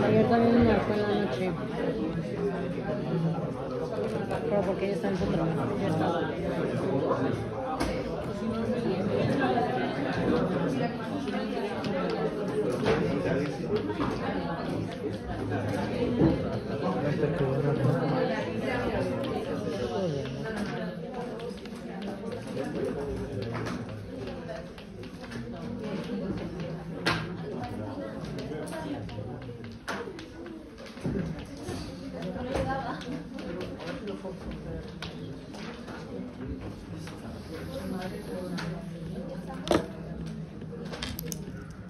Ayer también me fue en la noche. Pero porque ella está en su trabajo. Ya está.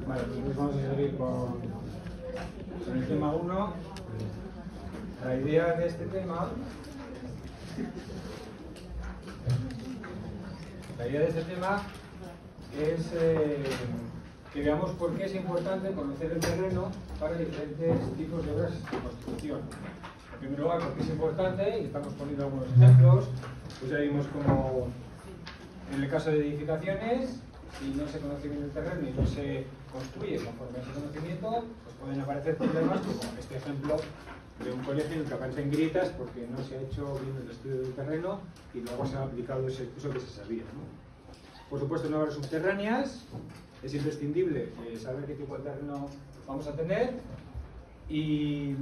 Vale, pues vamos a seguir con el tema 1. La idea de este tema es que veamos por qué es importante conocer el terreno para diferentes tipos de obras de construcción. En primer lugar, porque es importante, y estamos poniendo algunos ejemplos, pues ya vimos como en el caso de edificaciones, si no se conoce bien el terreno y no se construye conforme a ese conocimiento, pues pueden aparecer problemas como este ejemplo de un colegio en el que aparecen grietas porque no se ha hecho bien el estudio del terreno y luego se ha aplicado eso que se sabía, ¿no? Por supuesto, en obras subterráneas es imprescindible saber qué tipo de terreno vamos a tener, y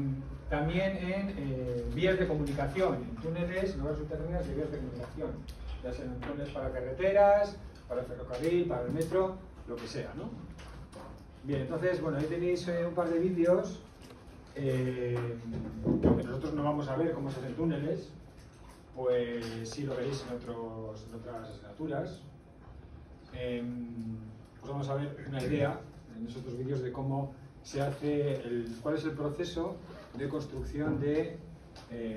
también en vías de comunicación, en túneles, en obras subterráneas de vías de comunicación, ya sean túneles para carreteras, para el ferrocarril, para el metro, lo que sea, ¿no? Bien, entonces, bueno, ahí tenéis un par de vídeos, aunque nosotros no vamos a ver cómo se hacen túneles, pues sí lo veréis en otras asignaturas. Pues vamos a ver una idea en esos otros vídeos de cómo se hace, cuál es el proceso de construcción de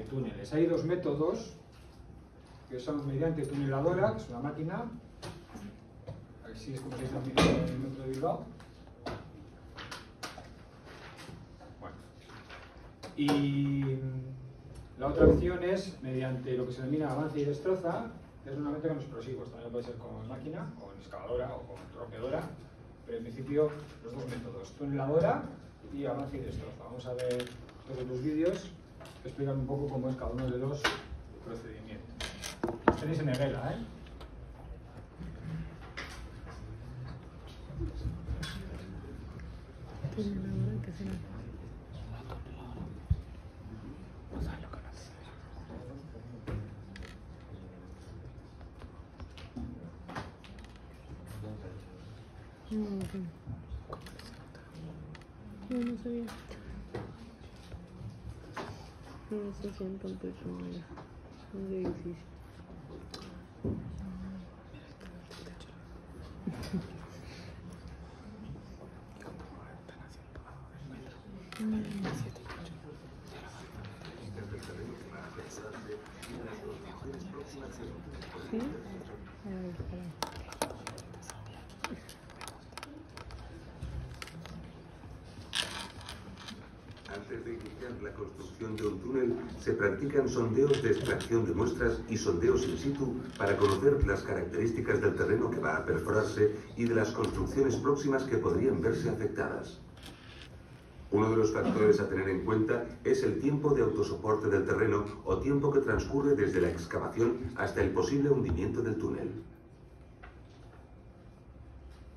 túneles. Hay dos métodos, que son mediante tuneladora, que es una máquina, así es como se dice en el metro de Bilbao. Bueno. Y la otra opción es mediante lo que se denomina avance y destroza, que es normalmente con explosivos, también puede ser con máquina, con excavadora o con rompedora, pero en principio los dos métodos, tuneladora y avance y destroza. Vamos a ver todos los vídeos que explican un poco cómo es cada uno de los procedimientos. Los tenéis en Egela, ¿eh? Tuneladora, ¿qué será? No sabía. No se sientan personas. Es difícil. ¿Sí? Antes de iniciar la construcción de un túnel, se practican sondeos de extracción de muestras y sondeos in situ para conocer las características del terreno que va a perforarse y de las construcciones próximas que podrían verse afectadas. Uno de los factores a tener en cuenta es el tiempo de autosoporte del terreno o tiempo que transcurre desde la excavación hasta el posible hundimiento del túnel.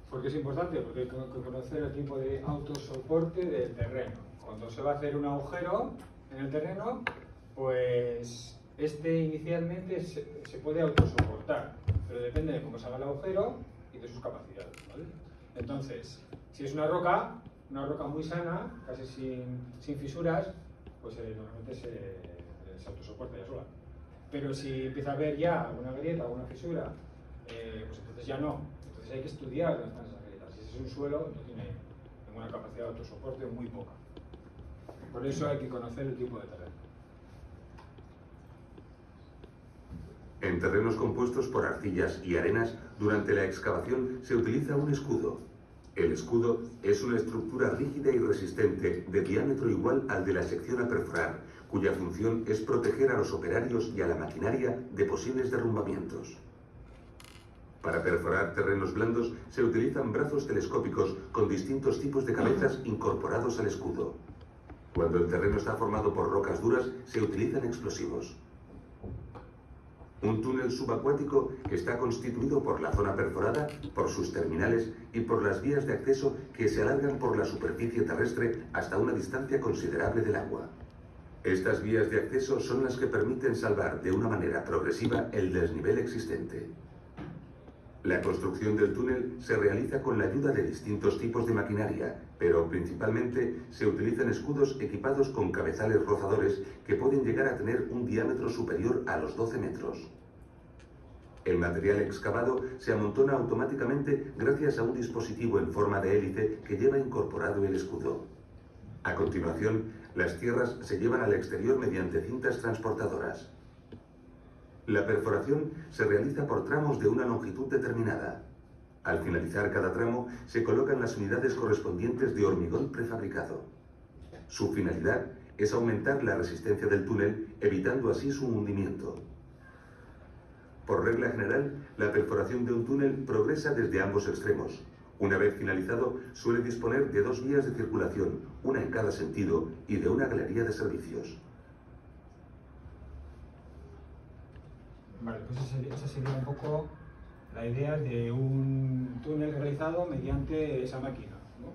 ¿Por qué es importante? Porque hay que conocer el tiempo de autosoporte del terreno. Cuando se va a hacer un agujero en el terreno, pues este inicialmente se puede autosoportar, pero depende de cómo se haga el agujero y de sus capacidades, ¿vale? Entonces, si es una roca muy sana, casi sin fisuras, pues normalmente se autosoporta ya sola. Pero si empieza a haber ya alguna grieta, alguna fisura, pues entonces ya no. Entonces hay que estudiar dónde están esas grietas. Si es un suelo, no tiene ninguna capacidad de autosoporte o muy poca. Por eso hay que conocer el tipo de terreno. En terrenos compuestos por arcillas y arenas, durante la excavación se utiliza un escudo. El escudo es una estructura rígida y resistente de diámetro igual al de la sección a perforar, cuya función es proteger a los operarios y a la maquinaria de posibles derrumbamientos. Para perforar terrenos blandos se utilizan brazos telescópicos con distintos tipos de cabezas incorporados al escudo. Cuando el terreno está formado por rocas duras, se utilizan explosivos. Un túnel subacuático está constituido por la zona perforada, por sus terminales y por las vías de acceso que se alargan por la superficie terrestre hasta una distancia considerable del agua. Estas vías de acceso son las que permiten salvar de una manera progresiva el desnivel existente. La construcción del túnel se realiza con la ayuda de distintos tipos de maquinaria, pero principalmente se utilizan escudos equipados con cabezales rozadores que pueden llegar a tener un diámetro superior a los 12 metros. El material excavado se amontona automáticamente gracias a un dispositivo en forma de hélice que lleva incorporado el escudo. A continuación, las tierras se llevan al exterior mediante cintas transportadoras. La perforación se realiza por tramos de una longitud determinada. Al finalizar cada tramo, se colocan las unidades correspondientes de hormigón prefabricado. Su finalidad es aumentar la resistencia del túnel, evitando así su hundimiento. Por regla general, la perforación de un túnel progresa desde ambos extremos. Una vez finalizado, suele disponer de 2 vías de circulación, una en cada sentido, y de una galería de servicios. Vale, pues esa sería un poco la idea de un túnel realizado mediante esa máquina, ¿no?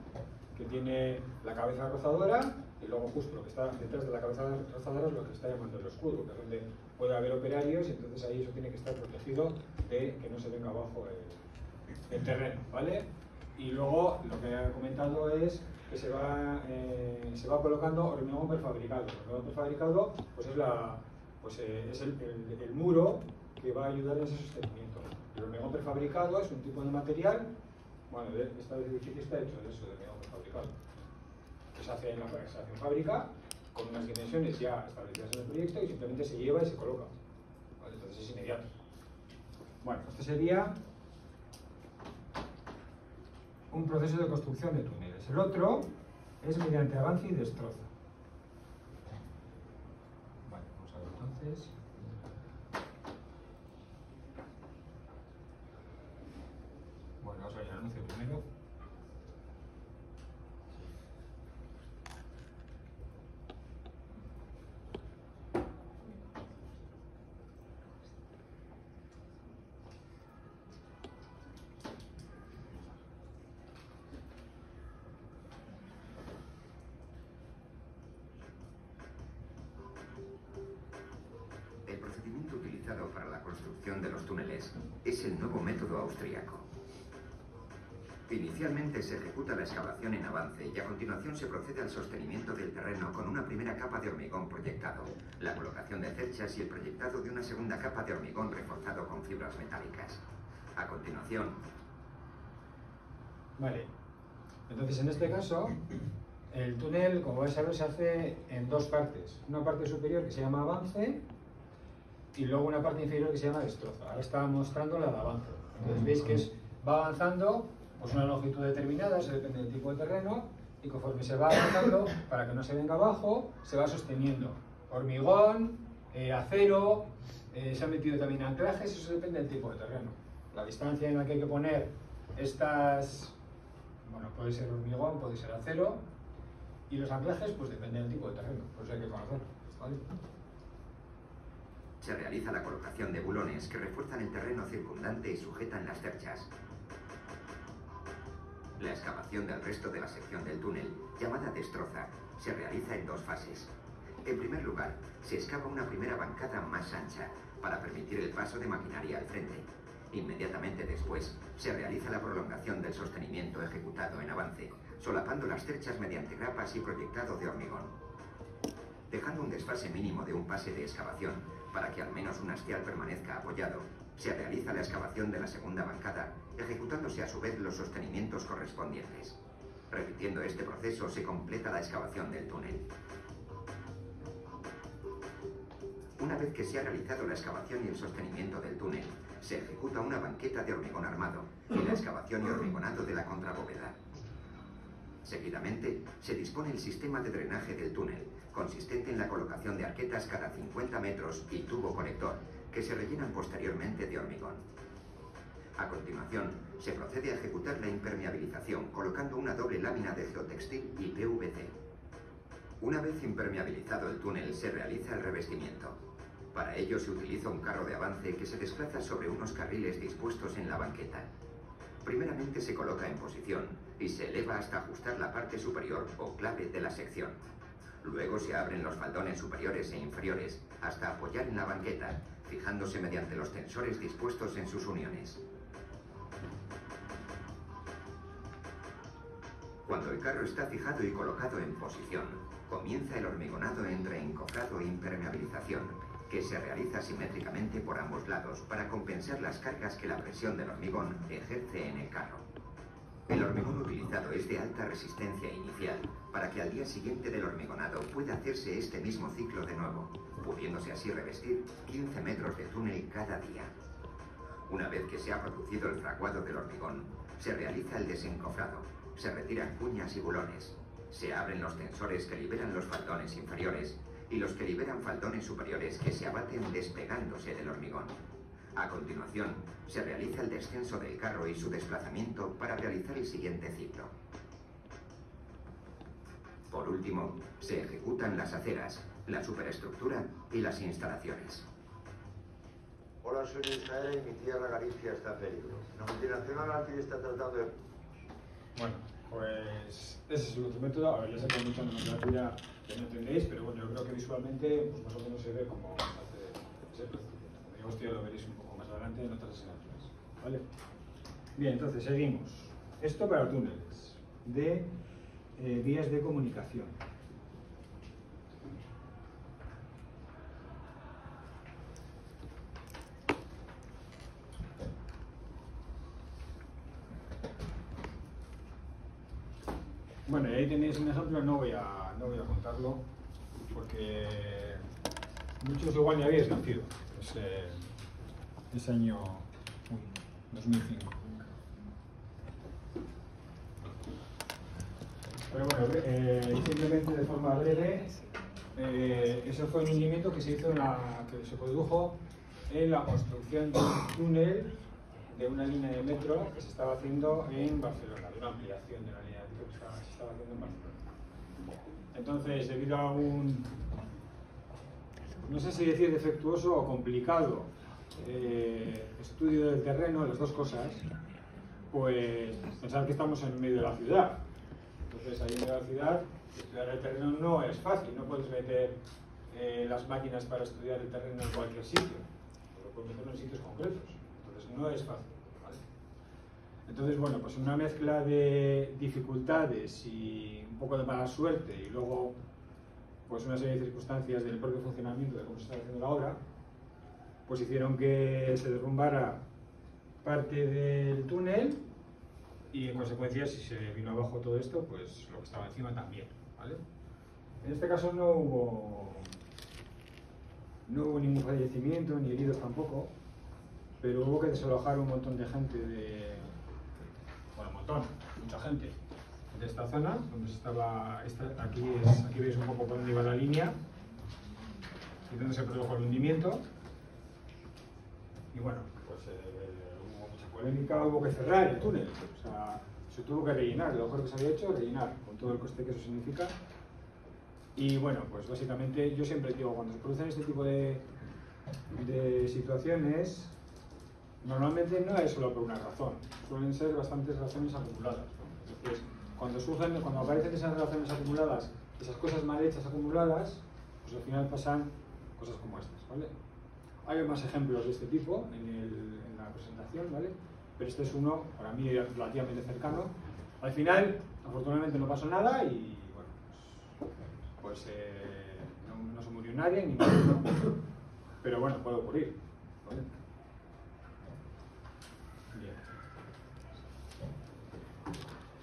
Que tiene la cabeza rozadora y luego justo lo que está detrás de la cabeza rozadora es lo que está llamando el escudo, que es donde puede haber operarios y entonces ahí eso tiene que estar protegido de que no se venga abajo el terreno, ¿vale? Y luego lo que he comentado es que se va colocando hormigón prefabricado. El hormigón prefabricado pues es el muro que va a ayudar en ese sostenimiento. El hormigón prefabricado es un tipo de material, bueno, este edificio está hecho de eso, de hormigón prefabricado, que se hace en fábrica con unas dimensiones ya establecidas en el proyecto y simplemente se lleva y se coloca, ¿vale? Entonces es inmediato. Bueno, este sería un proceso de construcción de túneles. El otro es mediante avance y destroza. Vale, vamos a ver entonces. Bueno, vamos a ver el anuncio primero. El procedimiento utilizado para la construcción de los túneles es el nuevo método austríaco. Inicialmente se ejecuta la excavación en avance y a continuación se procede al sostenimiento del terreno con una primera capa de hormigón proyectado, la colocación de cerchas y el proyectado de una segunda capa de hormigón reforzado con fibras metálicas. A continuación... Vale, entonces en este caso el túnel, como vais a ver, se hace en 2 partes. Una parte superior que se llama avance y luego una parte inferior que se llama destroza. Ahora está mostrando la de avance. Entonces veis que va avanzando pues una longitud determinada, eso depende del tipo de terreno, y conforme se va avanzando, para que no se venga abajo, se va sosteniendo. Hormigón, acero, se han metido también anclajes, eso depende del tipo de terreno. La distancia en la que hay que poner estas, bueno, puede ser hormigón, puede ser acero, y los anclajes pues depende del tipo de terreno, por eso hay que conocerlo, ¿vale? Se realiza la colocación de bulones que refuerzan el terreno circundante y sujetan las cerchas. La excavación del resto de la sección del túnel, llamada destroza, se realiza en 2 fases. En primer lugar, se excava una primera bancada más ancha para permitir el paso de maquinaria al frente. Inmediatamente después, se realiza la prolongación del sostenimiento ejecutado en avance, solapando las cerchas mediante grapas y proyectado de hormigón. Dejando un desfase mínimo de un pase de excavación para que al menos un hastial permanezca apoyado, se realiza la excavación de la segunda bancada, ejecutándose a su vez los sostenimientos correspondientes. Repitiendo este proceso, se completa la excavación del túnel. Una vez que se ha realizado la excavación y el sostenimiento del túnel, se ejecuta una banqueta de hormigón armado y la excavación y hormigonado de la contrabóveda. Seguidamente, se dispone el sistema de drenaje del túnel, consistente en la colocación de arquetas cada 50 metros y tubo conector, que se rellenan posteriormente de hormigón. A continuación, se procede a ejecutar la impermeabilización colocando una doble lámina de geotextil y PVC. Una vez impermeabilizado el túnel, se realiza el revestimiento. Para ello se utiliza un carro de avance que se desplaza sobre unos carriles dispuestos en la banqueta. Primeramente se coloca en posición y se eleva hasta ajustar la parte superior o clave de la sección. Luego se abren los faldones superiores e inferiores hasta apoyar en la banqueta, fijándose mediante los tensores dispuestos en sus uniones. Cuando el carro está fijado y colocado en posición, comienza el hormigonado entre encofrado e impermeabilización, que se realiza simétricamente por ambos lados para compensar las cargas que la presión del hormigón ejerce en el carro. El hormigón utilizado es de alta resistencia inicial, para que al día siguiente del hormigonado pueda hacerse este mismo ciclo de nuevo, pudiéndose así revestir 15 metros de túnel cada día. Una vez que se ha producido el fraguado del hormigón, se realiza el desencofrado, se retiran cuñas y bulones, se abren los tensores que liberan los faldones inferiores y los que liberan faldones superiores que se abaten despegándose del hormigón. A continuación, se realiza el descenso del carro y su desplazamiento para realizar el siguiente ciclo. Por último, se ejecutan las aceras, la superestructura y las instalaciones. Hola, soy Israel y mi tierra Galicia está en peligro. La multinacional Alti está tratando de... Bueno, pues ese es el otro método. A ver, ya sé que hay mucha nomenclatura que no entendéis, pero bueno, yo creo que visualmente pues, más o menos se ve cómo se hace ese procedimiento. Como digo, esto ya lo veréis un poco más adelante en otras asignaturas. ¿Vale? Bien, entonces seguimos. Esto para túneles de vías de comunicación. Bueno, y ahí tenéis un ejemplo, no voy a contarlo, porque muchos igual ni habéis nacido, es año 2005. Pero bueno, simplemente de forma breve, eso fue un hundimiento que se hizo que se produjo en la construcción de un túnel de una línea de metro que se estaba haciendo en Barcelona, de una ampliación de la línea de metro que se estaba haciendo en Barcelona. Entonces, debido a un, no sé si decir defectuoso o complicado estudio del terreno, las dos cosas, pues pensar que estamos en medio de la ciudad. Entonces, ahí en medio de la ciudad, estudiar el terreno no es fácil, no puedes meter las máquinas para estudiar el terreno en cualquier sitio, pero puedes meterlo en sitios concretos. No es fácil, ¿vale? Entonces, bueno, pues una mezcla de dificultades y un poco de mala suerte y luego pues una serie de circunstancias del propio funcionamiento de cómo se está haciendo la obra, pues hicieron que se derrumbara parte del túnel y en consecuencia, si se vino abajo todo esto, pues lo que estaba encima también, ¿vale? En este caso no hubo ningún fallecimiento ni heridos tampoco, pero hubo que desalojar un montón de gente mucha gente de esta zona, donde se estaba, aquí veis un poco por dónde iba la línea y donde se produjo el hundimiento. Y bueno, pues hubo mucha polémica, hubo que cerrar el túnel, o sea, se tuvo que rellenar, lo mejor que se había hecho, rellenar, con todo el coste que eso significa. Y bueno, pues básicamente yo siempre digo, cuando se producen este tipo de situaciones, normalmente no es solo por una razón, suelen ser bastantes razones acumuladas, ¿no? Entonces, cuando aparecen esas razones acumuladas, esas cosas mal hechas acumuladas, pues al final pasan cosas como estas, ¿vale? Hay más ejemplos de este tipo en la presentación, ¿vale? Pero este es uno, para mí, relativamente cercano. Al final, afortunadamente no pasó nada y, bueno, pues no se murió nadie, ni nadie, ¿no? Pero bueno, puede ocurrir, ¿vale? Bien.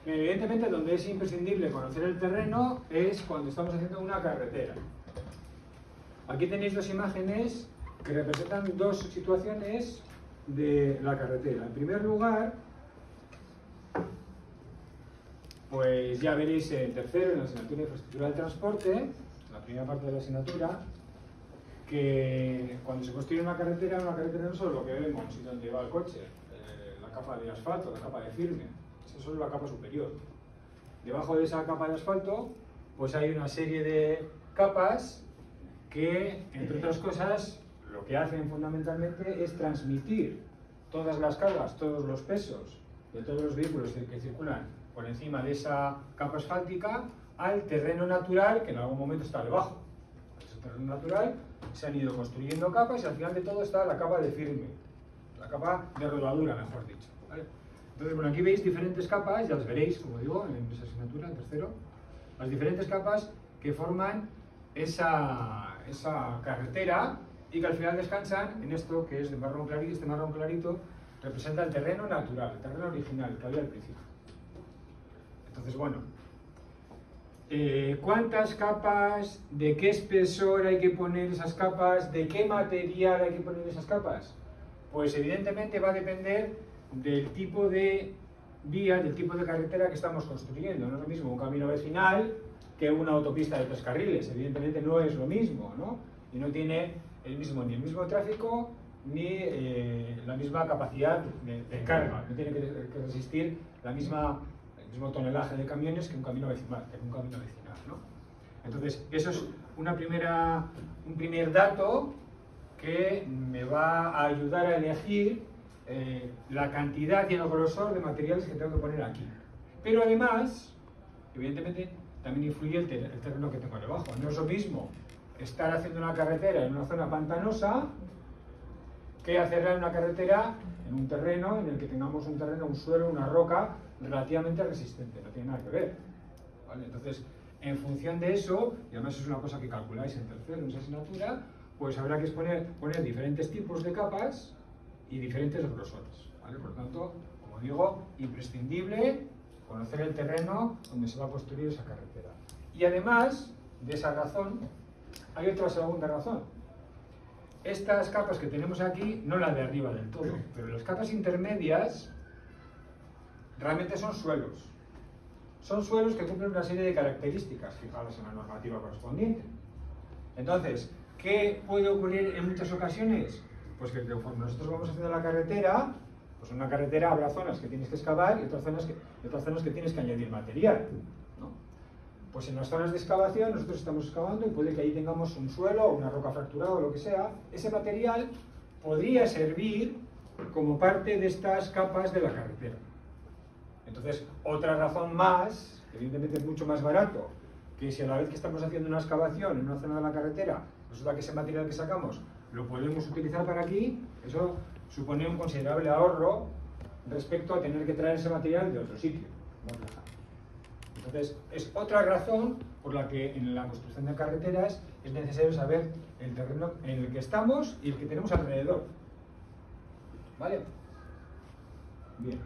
Evidentemente, donde es imprescindible conocer el terreno es cuando estamos haciendo una carretera. Aquí tenéis dos imágenes que representan dos situaciones de la carretera. En primer lugar, pues ya veréis en tercero, en la asignatura de infraestructura del transporte, la primera parte de la asignatura, que cuando se construye una carretera no es solo lo que vemos y donde va el coche, la capa de asfalto, la capa de firme. Esa es solo la capa superior. Debajo de esa capa de asfalto, pues hay una serie de capas que, entre otras cosas, lo que hacen fundamentalmente es transmitir todas las cargas, todos los pesos de todos los vehículos que circulan por encima de esa capa asfáltica al terreno natural que en algún momento está debajo. Ese terreno natural se han ido construyendo capas y al final de todo está la capa de firme, la capa de rodadura, mejor dicho, ¿vale? Entonces, bueno, aquí veis diferentes capas, ya las veréis, como digo, en esa asignatura, en tercero, las diferentes capas que forman esa carretera y que al final descansan en esto que es de marrón clarito. Este marrón clarito representa el terreno natural, el terreno original que había al principio. Entonces, bueno, ¿cuántas capas? ¿De qué espesor hay que poner esas capas? ¿De qué material hay que poner esas capas? Pues evidentemente va a depender del tipo de vía, del tipo de carretera que estamos construyendo. No es lo mismo un camino vecinal que una autopista de 3 carriles. Evidentemente no es lo mismo, ¿no? Y no tiene ni el mismo tráfico ni la misma capacidad de carga. No tiene que resistir el mismo tonelaje de camiones que un camino vecinal, ¿no? Entonces, eso es un primer dato que me va a ayudar a elegir la cantidad y el grosor de materiales que tengo que poner aquí. Pero además, evidentemente, también influye el terreno que tengo debajo. No es lo mismo estar haciendo una carretera en una zona pantanosa que hacerla en una carretera en un terreno en el que tengamos un suelo, una roca relativamente resistente. No tiene nada que ver, ¿vale? Entonces, en función de eso, y además es una cosa que calculáis en tercero en esa asignatura, pues habrá que poner diferentes tipos de capas y diferentes grosores, ¿vale? Por lo tanto, como digo, imprescindible conocer el terreno donde se va a construir esa carretera. Y además de esa razón, hay otra segunda razón. Estas capas que tenemos aquí, no las de arriba del todo, pero las capas intermedias realmente son suelos. Son suelos que cumplen una serie de características fijadas en la normativa correspondiente. Entonces, ¿qué puede ocurrir en muchas ocasiones? Pues que conforme nosotros vamos haciendo la carretera, pues en una carretera habrá zonas que tienes que excavar y otras zonas que tienes que añadir material, ¿no? Pues en las zonas de excavación nosotros estamos excavando y puede que ahí tengamos un suelo o una roca fracturada o lo que sea. Ese material podría servir como parte de estas capas de la carretera. Entonces, otra razón más, evidentemente es mucho más barato, que si a la vez que estamos haciendo una excavación en una zona de la carretera, resulta que ese material que sacamos lo podemos utilizar para aquí, eso supone un considerable ahorro respecto a tener que traer ese material de otro sitio. Entonces, es otra razón por la que en la construcción de carreteras es necesario saber el terreno en el que estamos y el que tenemos alrededor. ¿Vale? Bien.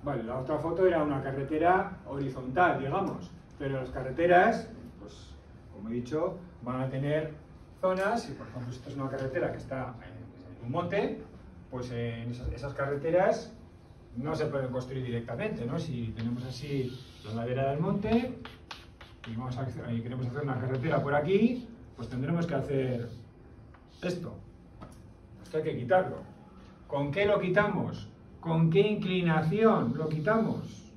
Vale, la otra foto era una carretera horizontal, digamos, pero las carreteras, pues, como he dicho, van a tener zonas, y por ejemplo, esta es una carretera que está en un monte, pues en esas carreteras no se pueden construir directamente, ¿no? Si tenemos así la ladera del monte y queremos hacer una carretera por aquí, pues tendremos que hacer esto. Esto hay que quitarlo. ¿Con qué lo quitamos? ¿Con qué inclinación lo quitamos?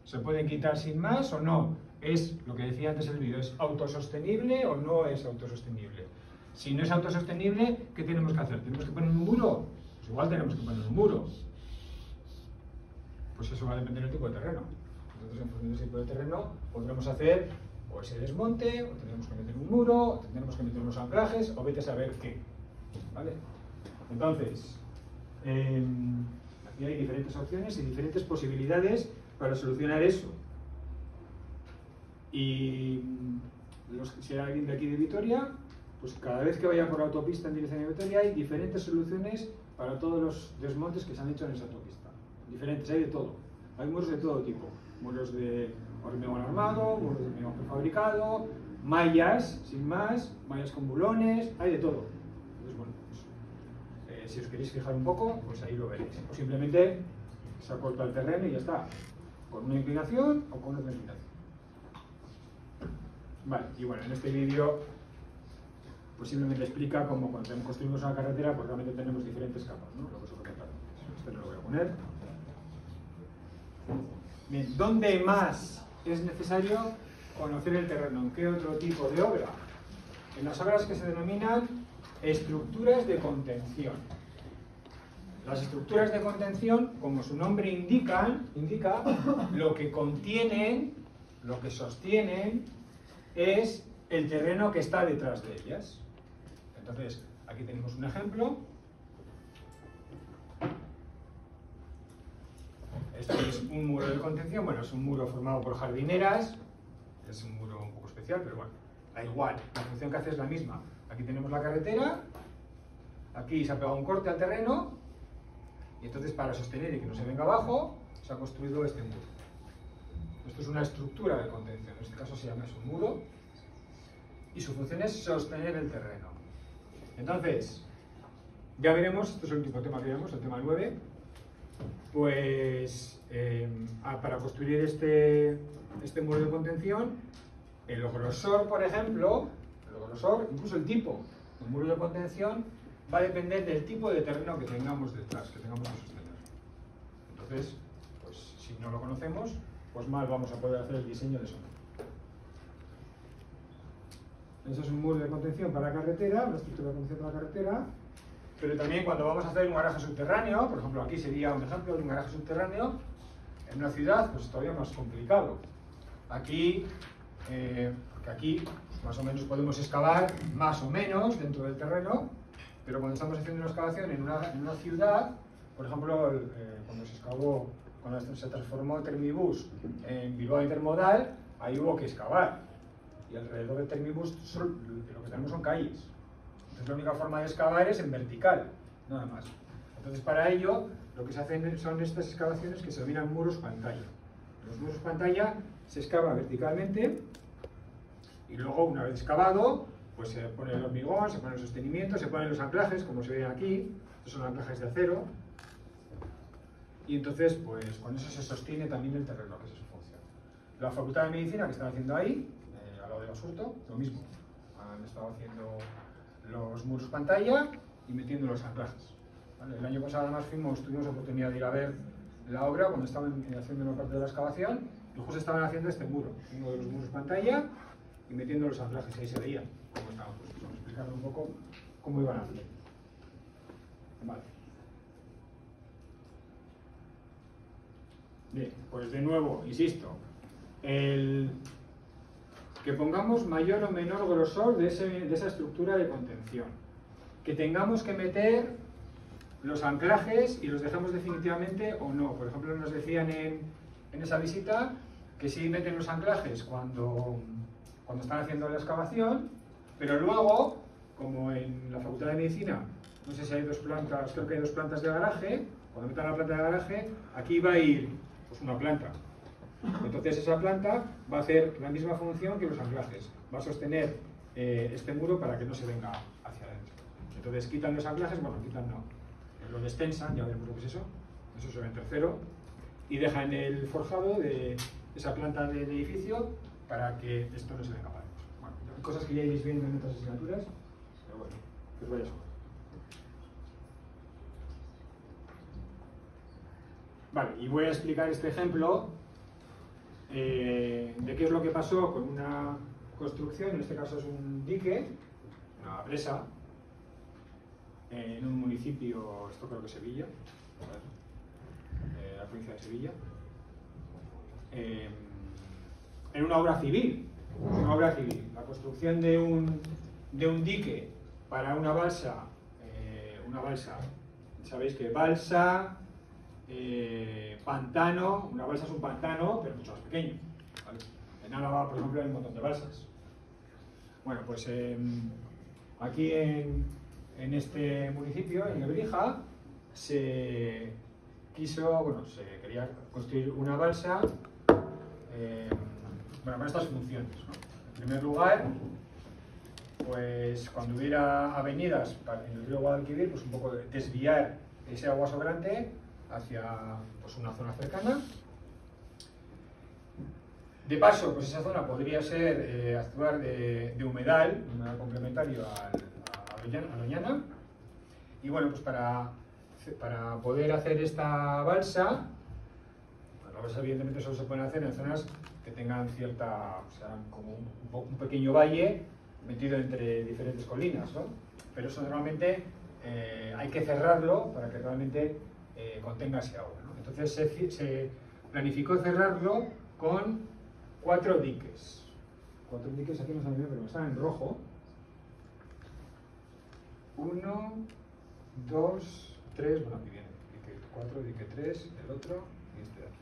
¿Se puede quitar sin más o no? Es lo que decía antes el vídeo, ¿es autosostenible o no es autosostenible? Si no es autosostenible, ¿qué tenemos que hacer? ¿Tenemos que poner un muro? Pues igual tenemos que poner un muro. Pues eso va a depender del tipo de terreno. Entonces, en función del tipo de terreno, podremos hacer o ese desmonte, o tendremos que meter un muro, o tendremos que meter unos anclajes, o vete a saber qué. ¿Vale? Entonces, aquí hay diferentes opciones y diferentes posibilidades para solucionar eso. Y si hay alguien de aquí de Vitoria, pues cada vez que vaya por la autopista en dirección a Vitoria hay diferentes soluciones para todos los desmontes que se han hecho en esa autopista. Diferentes, hay de todo. Hay muros de todo tipo. Muros de hormigón armado, muros de hormigón prefabricado, mallas, sin más, mallas con bulones, hay de todo. Entonces, bueno, pues, si os queréis fijar un poco, pues ahí lo veréis. O simplemente se acorta el terreno y ya está. Con una inclinación o con otra inclinación. Vale, y bueno, en este vídeo pues simplemente explica cómo cuando construimos una carretera, pues realmente tenemos diferentes capas, ¿no? Lo que os he comentado. Este no lo voy a poner. Bien, ¿dónde más es necesario conocer el terreno? ¿En qué otro tipo de obra? En las obras que se denominan estructuras de contención. Las estructuras de contención, como su nombre indica, lo que contienen, lo que sostienen, es el terreno que está detrás de ellas. Entonces, aquí tenemos un ejemplo. Esto es un muro de contención, bueno, es un muro formado por jardineras, es un muro un poco especial, pero bueno, da igual, la función que hace es la misma. Aquí tenemos la carretera, aquí se ha pegado un corte al terreno, y entonces para sostener y que no se venga abajo, se ha construido este muro. Esto es una estructura de contención, en este caso se llama un muro, y su función es sostener el terreno. Entonces, ya veremos, esto es el último tema que veremos, el tema 9, pues para construir este muro de contención, el grosor, por ejemplo, incluso el tipo del muro de contención, va a depender del tipo de terreno que tengamos detrás, que tengamos que sostener. Entonces, pues si no lo conocemos, pues mal vamos a poder hacer el diseño de eso. Eso es un muro de contención para la carretera, una estructura de contención para la carretera, pero también cuando vamos a hacer un garaje subterráneo, por ejemplo aquí sería un ejemplo de un garaje subterráneo, en una ciudad pues es todavía más complicado. Aquí, más o menos podemos excavar más o menos dentro del terreno, pero cuando estamos haciendo una excavación en una ciudad, por ejemplo, cuando se transformó Termibus en Bilbao Intermodal, ahí hubo que excavar. Y alrededor de Termibus lo que tenemos son calles. Entonces la única forma de excavar es en vertical, nada más. Entonces para ello lo que se hacen son estas excavaciones que se denominan muros pantalla. En los muros pantalla se excava verticalmente y luego una vez excavado pues se pone el hormigón, se pone el sostenimiento, se ponen los anclajes, como se ven aquí. Estos son anclajes de acero. Y entonces, pues con eso se sostiene también el terreno, que es su función. La Facultad de Medicina, que están haciendo ahí, al lado de Basurto, lo mismo. Han estado haciendo los muros pantalla y metiendo los anclajes. ¿Vale? El año pasado además tuvimos oportunidad de ir a ver la obra cuando estaban haciendo una parte de la excavación y justo estaban haciendo este muro, uno de los muros pantalla y metiendo los anclajes, y ahí se veía cómo estaban puestos. Vamos a explicar un poco cómo iban a hacer. Vale. Bien, pues de nuevo, insisto, que pongamos mayor o menor grosor de esa estructura de contención, que tengamos que meter los anclajes y los dejamos definitivamente o no. Por ejemplo, nos decían en esa visita que sí meten los anclajes cuando están haciendo la excavación, pero luego, como en la Facultad de Medicina, no sé si hay dos plantas, creo que hay dos plantas de garaje, cuando metan la planta de garaje, aquí va a ir pues una planta. Entonces esa planta va a hacer la misma función que los anclajes, va a sostener este muro para que no se venga hacia adentro. Entonces quitan los anclajes, bueno, quitan no, lo descensan, ya veremos lo que es eso se ve en tercero, y dejan el forjado de esa planta del edificio para que esto no se venga para adentro. Bueno, cosas que ya iréis viendo en otras asignaturas, pero bueno, que os vaya sobre. Vale, y voy a explicar este ejemplo de qué es lo que pasó con una construcción, en este caso es un dique, una presa, en un municipio, esto creo que es Sevilla, la provincia de Sevilla, en una obra civil, la construcción de un dique para una balsa, sabéis que balsa, pantano, una balsa es un pantano, pero mucho más pequeño, ¿vale? En Álava, por ejemplo, hay un montón de balsas. Bueno, pues aquí en este municipio, en Nebrija, se quería construir una balsa con estas funciones, ¿no? En primer lugar, pues cuando hubiera avenidas en el río Guadalquivir, pues un poco desviar ese agua sobrante hacia pues, una zona cercana. De paso, pues esa zona podría ser actuar de humedal complementario Doñana. Y bueno, pues para poder hacer esta balsa, pues la balsa evidentemente solo se pueden hacer en zonas que tengan cierta, o sea, como un pequeño valle metido entre diferentes colinas, ¿no? Pero eso normalmente hay que cerrarlo para que realmente contenga ese agua, ¿no? Entonces se planificó cerrarlo con 4 diques. 4 diques, aquí no se ve, pero están en rojo. 1, 2, 3, bueno, aquí viene, dique 4, dique 3, el otro y este de aquí.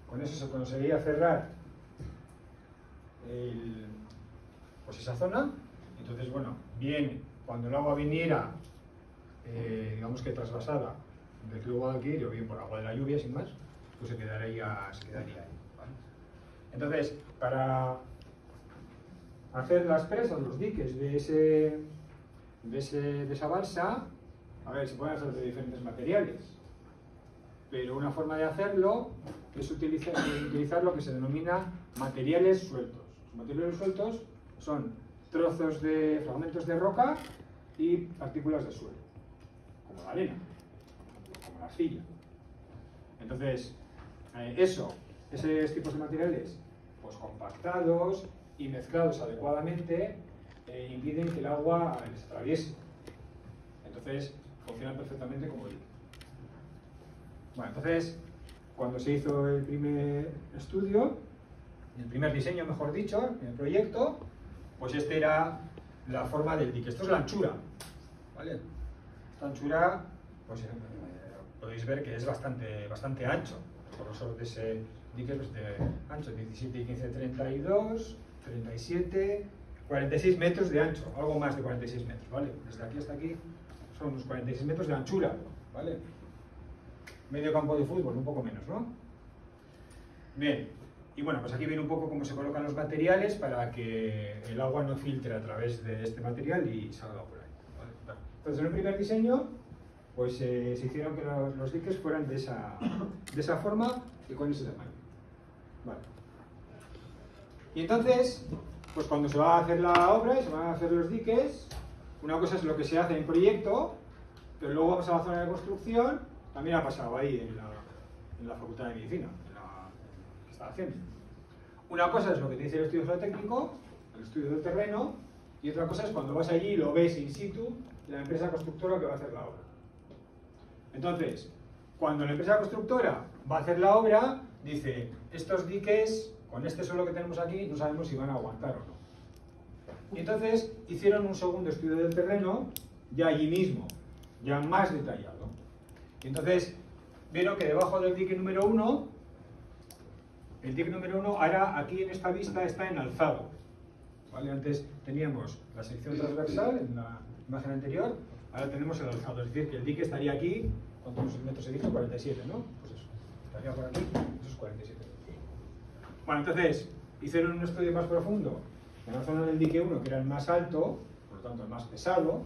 Con eso se conseguía cerrar pues esa zona. Entonces, bueno, bien, cuando el agua viniera, digamos que trasvasada del río Guadalquivir, o bien por agua de la lluvia, sin más, pues se quedaría ahí, ¿vale? Entonces, para hacer las presas, los diques de esa balsa, a ver, se pueden hacer de diferentes materiales, pero una forma de hacerlo es utilizar lo que se denomina materiales sueltos. Los materiales sueltos son trozos de fragmentos de roca y partículas de suelo, como la arena, como la arcilla. Entonces, esos tipos de materiales, pues compactados y mezclados adecuadamente, impiden que el agua les atraviese. Entonces, funcionan perfectamente como digo. Bueno, entonces, cuando se hizo el primer estudio, el primer diseño, mejor dicho, en el proyecto, pues esta era la forma del dique. Esto es la anchura, ¿vale? Esta anchura, pues podéis ver que es bastante ancho. El grosor de ese dique es de ancho, 17 y 15, 32, 37, 46 metros de ancho, algo más de 46 metros, ¿vale? Desde aquí hasta aquí son unos 46 metros de anchura, ¿vale? Medio campo de fútbol, un poco menos, ¿no? Bien, y bueno, pues aquí viene un poco cómo se colocan los materiales para que el agua no filtre a través de este material y salga por ahí, ¿vale? Entonces, en el primer diseño, pues se hicieron que los diques fueran de esa forma y con ese tamaño, ¿vale? Y entonces, pues cuando se va a hacer la obra y se van a hacer los diques, una cosa es lo que se hace en proyecto, pero luego vamos a la zona de construcción. También ha pasado ahí en la Facultad de Medicina, que estaba haciendo. Una cosa es lo que te dice el estudio geotécnico, el estudio del terreno, y otra cosa es cuando vas allí y lo ves in situ, la empresa constructora que va a hacer la obra. Entonces, cuando la empresa constructora va a hacer la obra, dice, estos diques, con este suelo que tenemos aquí, no sabemos si van a aguantar o no. Y entonces hicieron un segundo estudio del terreno, ya allí mismo, ya más detallado. Y entonces vieron que debajo del dique número 1, el dique número 1 ahora aquí en esta vista está en alzado, ¿vale? Antes teníamos la sección transversal en la imagen anterior, ahora tenemos el alzado, es decir, que el dique estaría aquí, ¿cuántos metros he dicho? 47, ¿no? Pues eso, estaría por aquí, esos 47. Bueno, entonces hicieron un estudio más profundo en la zona del dique 1, que era el más alto, por lo tanto el más pesado.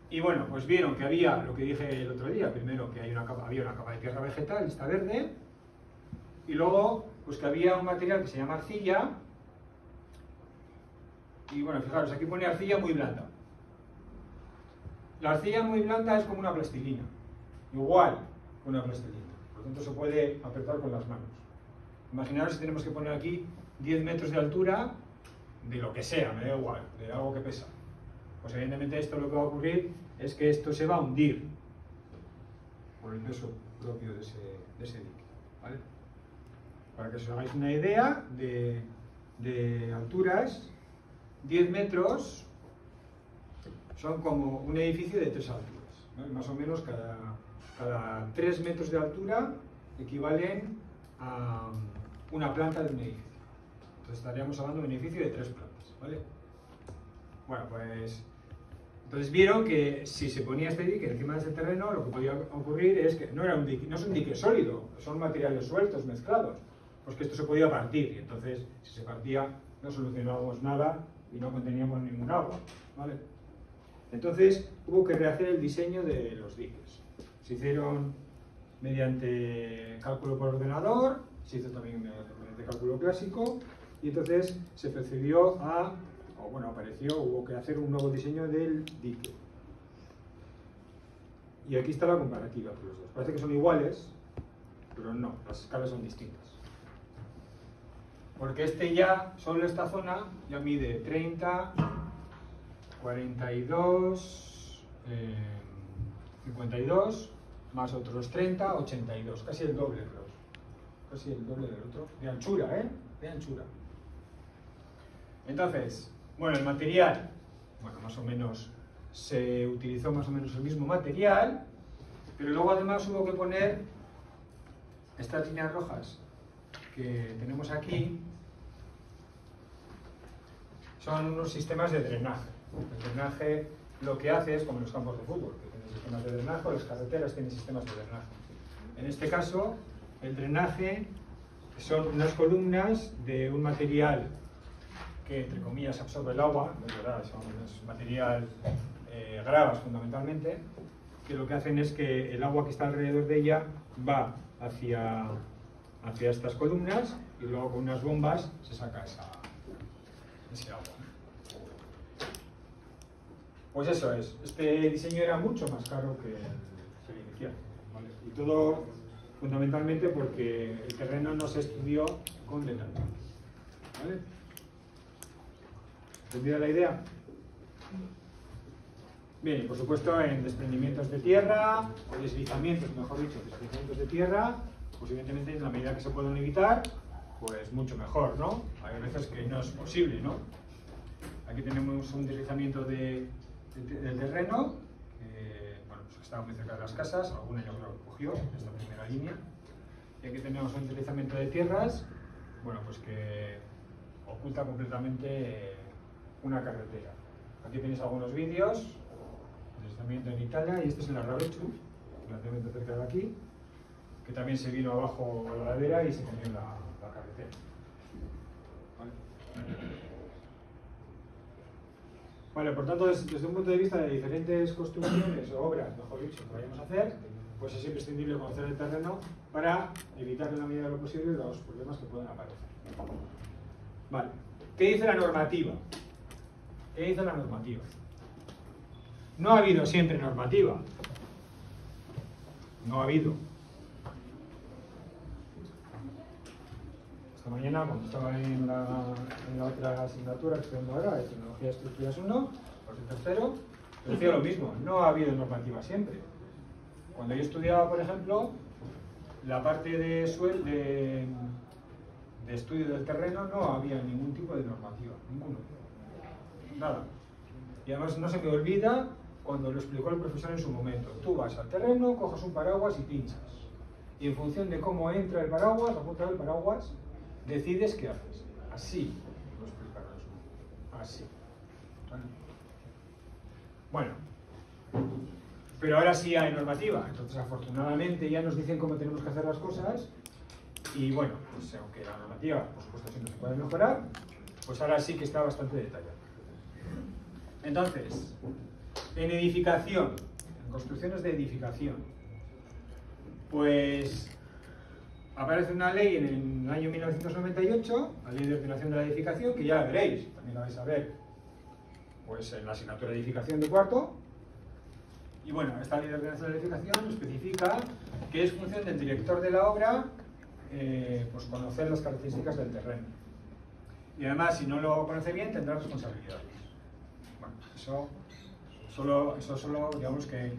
Y bueno, pues vieron que había, lo que dije el otro día, primero que había una capa de tierra vegetal, esta verde, y luego pues que había un material que se llama arcilla, y bueno, fijaros, aquí pone arcilla muy blanda. La arcilla muy blanda es como una plastilina, igual que una plastilina, por lo tanto se puede apretar con las manos. Imaginaros si tenemos que poner aquí 10 metros de altura, de lo que sea, me da igual, de algo que pesa. Pues evidentemente esto lo que va a ocurrir es que esto se va a hundir por el peso propio de ese dique, ¿vale? Para que os hagáis una idea de alturas, 10 metros son como un edificio de 3 alturas, ¿no? Más o menos cada 3 metros de altura equivalen a una planta de un edificio. Entonces estaríamos hablando de un edificio de 3 plantas, ¿vale? Bueno, pues entonces vieron que si se ponía este dique encima de ese terreno, lo que podía ocurrir es que no es un dique sólido, son materiales sueltos, mezclados, pues que esto se podía partir, y entonces si se partía no solucionábamos nada y no conteníamos ningún agua, ¿vale? Entonces hubo que rehacer el diseño de los diques. Se hicieron mediante cálculo por ordenador, se hizo también mediante cálculo clásico, y entonces se procedió a o bueno, apareció, hubo que hacer un nuevo diseño del dique. Y aquí está la comparativa entre los dos. Parece que son iguales, pero no, las escalas son distintas. Porque este ya, solo esta zona, ya mide 30, 42, 52, más otros 30, 82, casi el doble, creo. Casi el doble del otro. De anchura, ¿eh? De anchura. Entonces, bueno, el material, bueno, más o menos se utilizó más o menos el mismo material, pero luego además hubo que poner estas líneas rojas que tenemos aquí. Son unos sistemas de drenaje. El drenaje lo que hace es como en los campos de fútbol, que tienen sistemas de drenaje, o las carreteras tienen sistemas de drenaje. En este caso, el drenaje son unas columnas de un material que, entre comillas, absorbe el agua, no es verdad, es material gravas fundamentalmente, que lo que hacen es que el agua que está alrededor de ella va hacia estas columnas y luego con unas bombas se saca ese agua. Pues eso es, este diseño era mucho más caro que el inicial, ¿vale? Y todo fundamentalmente porque el terreno no se estudió con detalle, ¿vale? ¿Entendida la idea? Bien, y por supuesto en desprendimientos de tierra, o deslizamientos, mejor dicho, deslizamientos de tierra, pues evidentemente en la medida que se puedan evitar, pues mucho mejor, ¿no? Hay veces que no es posible, ¿no? Aquí tenemos un deslizamiento del terreno, bueno, pues estaba muy cerca de las casas, alguna yo creo que cogió, esta primera línea. Y aquí tenemos un deslizamiento de tierras, bueno, pues que oculta completamente una carretera. Aquí tenéis algunos vídeos, deslizamiento en Italia, y este es el Arrabechu, relativamente cerca de aquí, que también se vino abajo la ladera y se comió la carretera. ¿Vale? Vale, por tanto, desde un punto de vista de diferentes construcciones o obras, mejor dicho, que vayamos a hacer, pues es imprescindible conocer el terreno para evitar en la medida de lo posible los problemas que puedan aparecer. Vale, ¿qué dice la normativa? ¿Qué dice la normativa? No ha habido siempre normativa. No ha habido. Esta mañana, cuando estaba en la otra asignatura que estoy dando ahora, de Tecnología de Estructuras 1, por el tercero, decía lo mismo. No ha habido normativa siempre. Cuando yo estudiaba, por ejemplo, la parte de estudio del terreno no había ningún tipo de normativa. Ninguno. Nada. Y además no se me olvida cuando lo explicó el profesor en su momento. Tú vas al terreno, coges un paraguas y pinchas. Y en función de cómo entra el paraguas, la punta del paraguas, decides qué haces. Así lo explicaron en su momento. Así. Bueno. Pero ahora sí hay normativa. Entonces, afortunadamente, ya nos dicen cómo tenemos que hacer las cosas. Y bueno, pues aunque la normativa, por supuesto, siempre se puede mejorar, pues ahora sí que está bastante detallada. Entonces, en edificación, en construcciones de edificación, pues aparece una ley en el año 1998, la Ley de Ordenación de la Edificación, que ya la veréis, también la vais a ver pues en la asignatura de edificación de cuarto. Y bueno, esta Ley de Ordenación de la Edificación especifica que es función del director de la obra pues conocer las características del terreno. Y además, si no lo conoce bien, tendrá responsabilidades. Bueno, eso solo, digamos que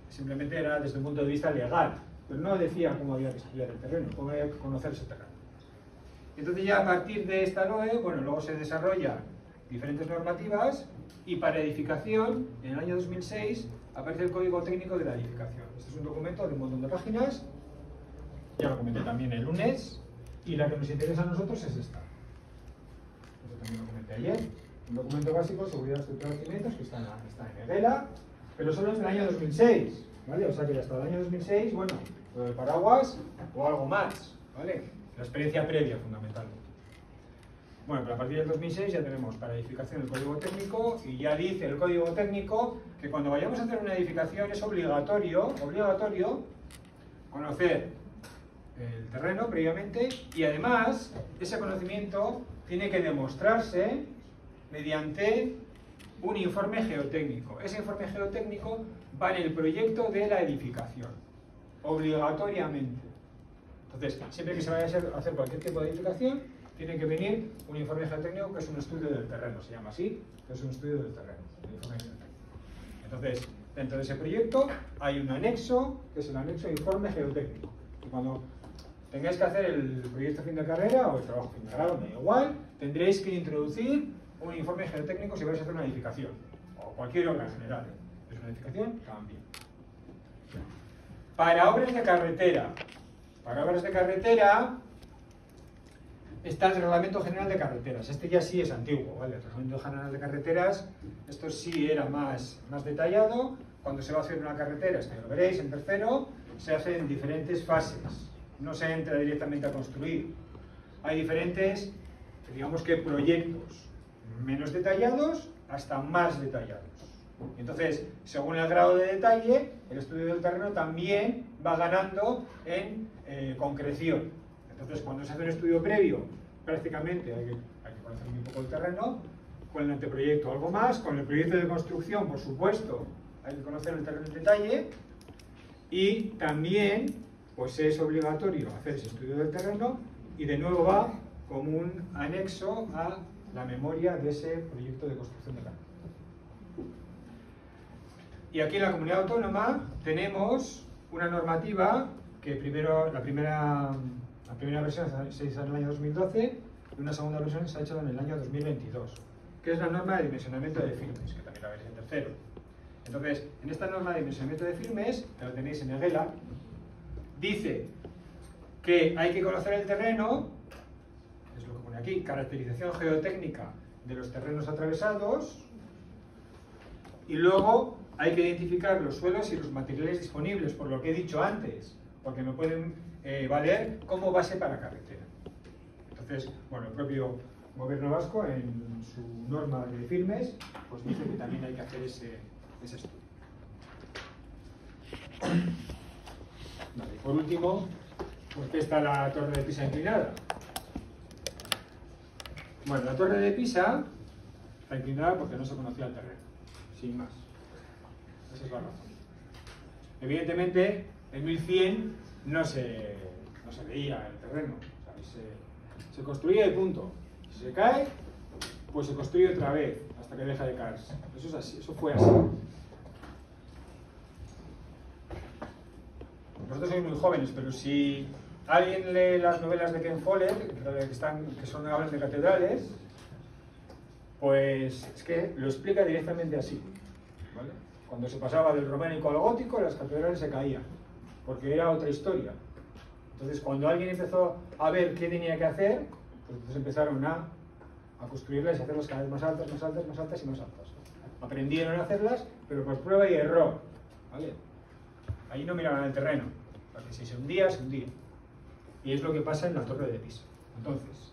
simplemente era desde un punto de vista legal, pero no decía cómo había que estudiar el terreno, cómo había que conocer ese terreno. Entonces ya a partir de esta LOE, bueno, luego se desarrollan diferentes normativas y para edificación, en el año 2006, aparece el Código Técnico de la Edificación. Este es un documento de un montón de páginas, ya lo comenté también el lunes, y la que nos interesa a nosotros es esta. Esto también lo comenté ayer. Un documento básico, seguridad estructural de cimientos, que está en EGELA, pero solo es del año 2006, ¿vale? O sea que hasta el año 2006, bueno, lo del paraguas o algo más, ¿vale? La experiencia previa, fundamentalmente. Bueno, pero a partir del 2006 ya tenemos para edificación el código técnico, y ya dice el código técnico que cuando vayamos a hacer una edificación es obligatorio conocer el terreno previamente, y además ese conocimiento tiene que demostrarse mediante un informe geotécnico. Ese informe geotécnico va en el proyecto de la edificación, obligatoriamente. Entonces, siempre que se vaya a hacer cualquier tipo de edificación, tiene que venir un informe geotécnico que es un estudio del terreno, se llama así, que es un estudio del terreno, el informe geotécnico. Entonces, dentro de ese proyecto hay un anexo, que es el anexo de informe geotécnico. Y cuando tengáis que hacer el proyecto fin de carrera o el trabajo fin de grado, me da igual, tendréis que introducir un informe geotécnico si vais a hacer una edificación, o cualquier obra en general. Es una edificación, también. Para obras de carretera, está el Reglamento General de Carreteras. Este ya sí es antiguo, ¿vale? El Reglamento General de Carreteras, esto sí era más detallado. Cuando se va a hacer una carretera, esto lo veréis en tercero, se hace en diferentes fases. No se entra directamente a construir. Hay diferentes, digamos que proyectos, menos detallados hasta más detallados. Entonces, según el grado de detalle, el estudio del terreno también va ganando en concreción. Entonces, cuando se hace un estudio previo, prácticamente hay que conocer un poco el terreno, con el anteproyecto algo más, con el proyecto de construcción, por supuesto, hay que conocer el terreno en detalle, y también pues es obligatorio hacer ese estudio del terreno, y de nuevo va como un anexo a la memoria de ese proyecto de construcción de terreno. Y aquí en la comunidad autónoma tenemos una normativa que primero, la primera versión se hizo en el año 2012 y una segunda versión se ha hecho en el año 2022, que es la norma de dimensionamiento de firmes, que también la veréis en tercero. Entonces, en esta norma de dimensionamiento de firmes, que la tenéis en EGELA, dice que hay que conocer el terreno, es lo que pone aquí, caracterización geotécnica de los terrenos atravesados, y luego hay que identificar los suelos y los materiales disponibles, por lo que he dicho antes, porque no pueden valer como base para carretera. Entonces, bueno, el propio Gobierno vasco, en su norma de firmes, pues dice que también hay que hacer ese estudio. Vale, por último, ¿por qué está la Torre de Pisa inclinada? Bueno, la Torre de Pisa está inclinada porque no se conocía el terreno, sin más. Esa es la razón. Evidentemente, en 1100 no se veía el terreno, o sea, se construía y punto. Si se cae, pues se construye otra vez hasta que deja de caerse. Eso es así, eso fue así. Vosotros sois muy jóvenes, pero si alguien lee las novelas de Ken Follett, que son hablan de catedrales, pues es que lo explica directamente así, ¿vale? Cuando se pasaba del románico al gótico, las catedrales se caían, porque era otra historia. Entonces, cuando alguien empezó a ver qué tenía que hacer, pues entonces empezaron a construirlas y hacerlas cada vez más altas, más altas, más altas y más altas. Aprendieron a hacerlas, pero por prueba y error, ¿vale? Ahí no miraban el terreno, porque si se hundía, se hundía. Y es lo que pasa en la Torre de Pisa. Entonces,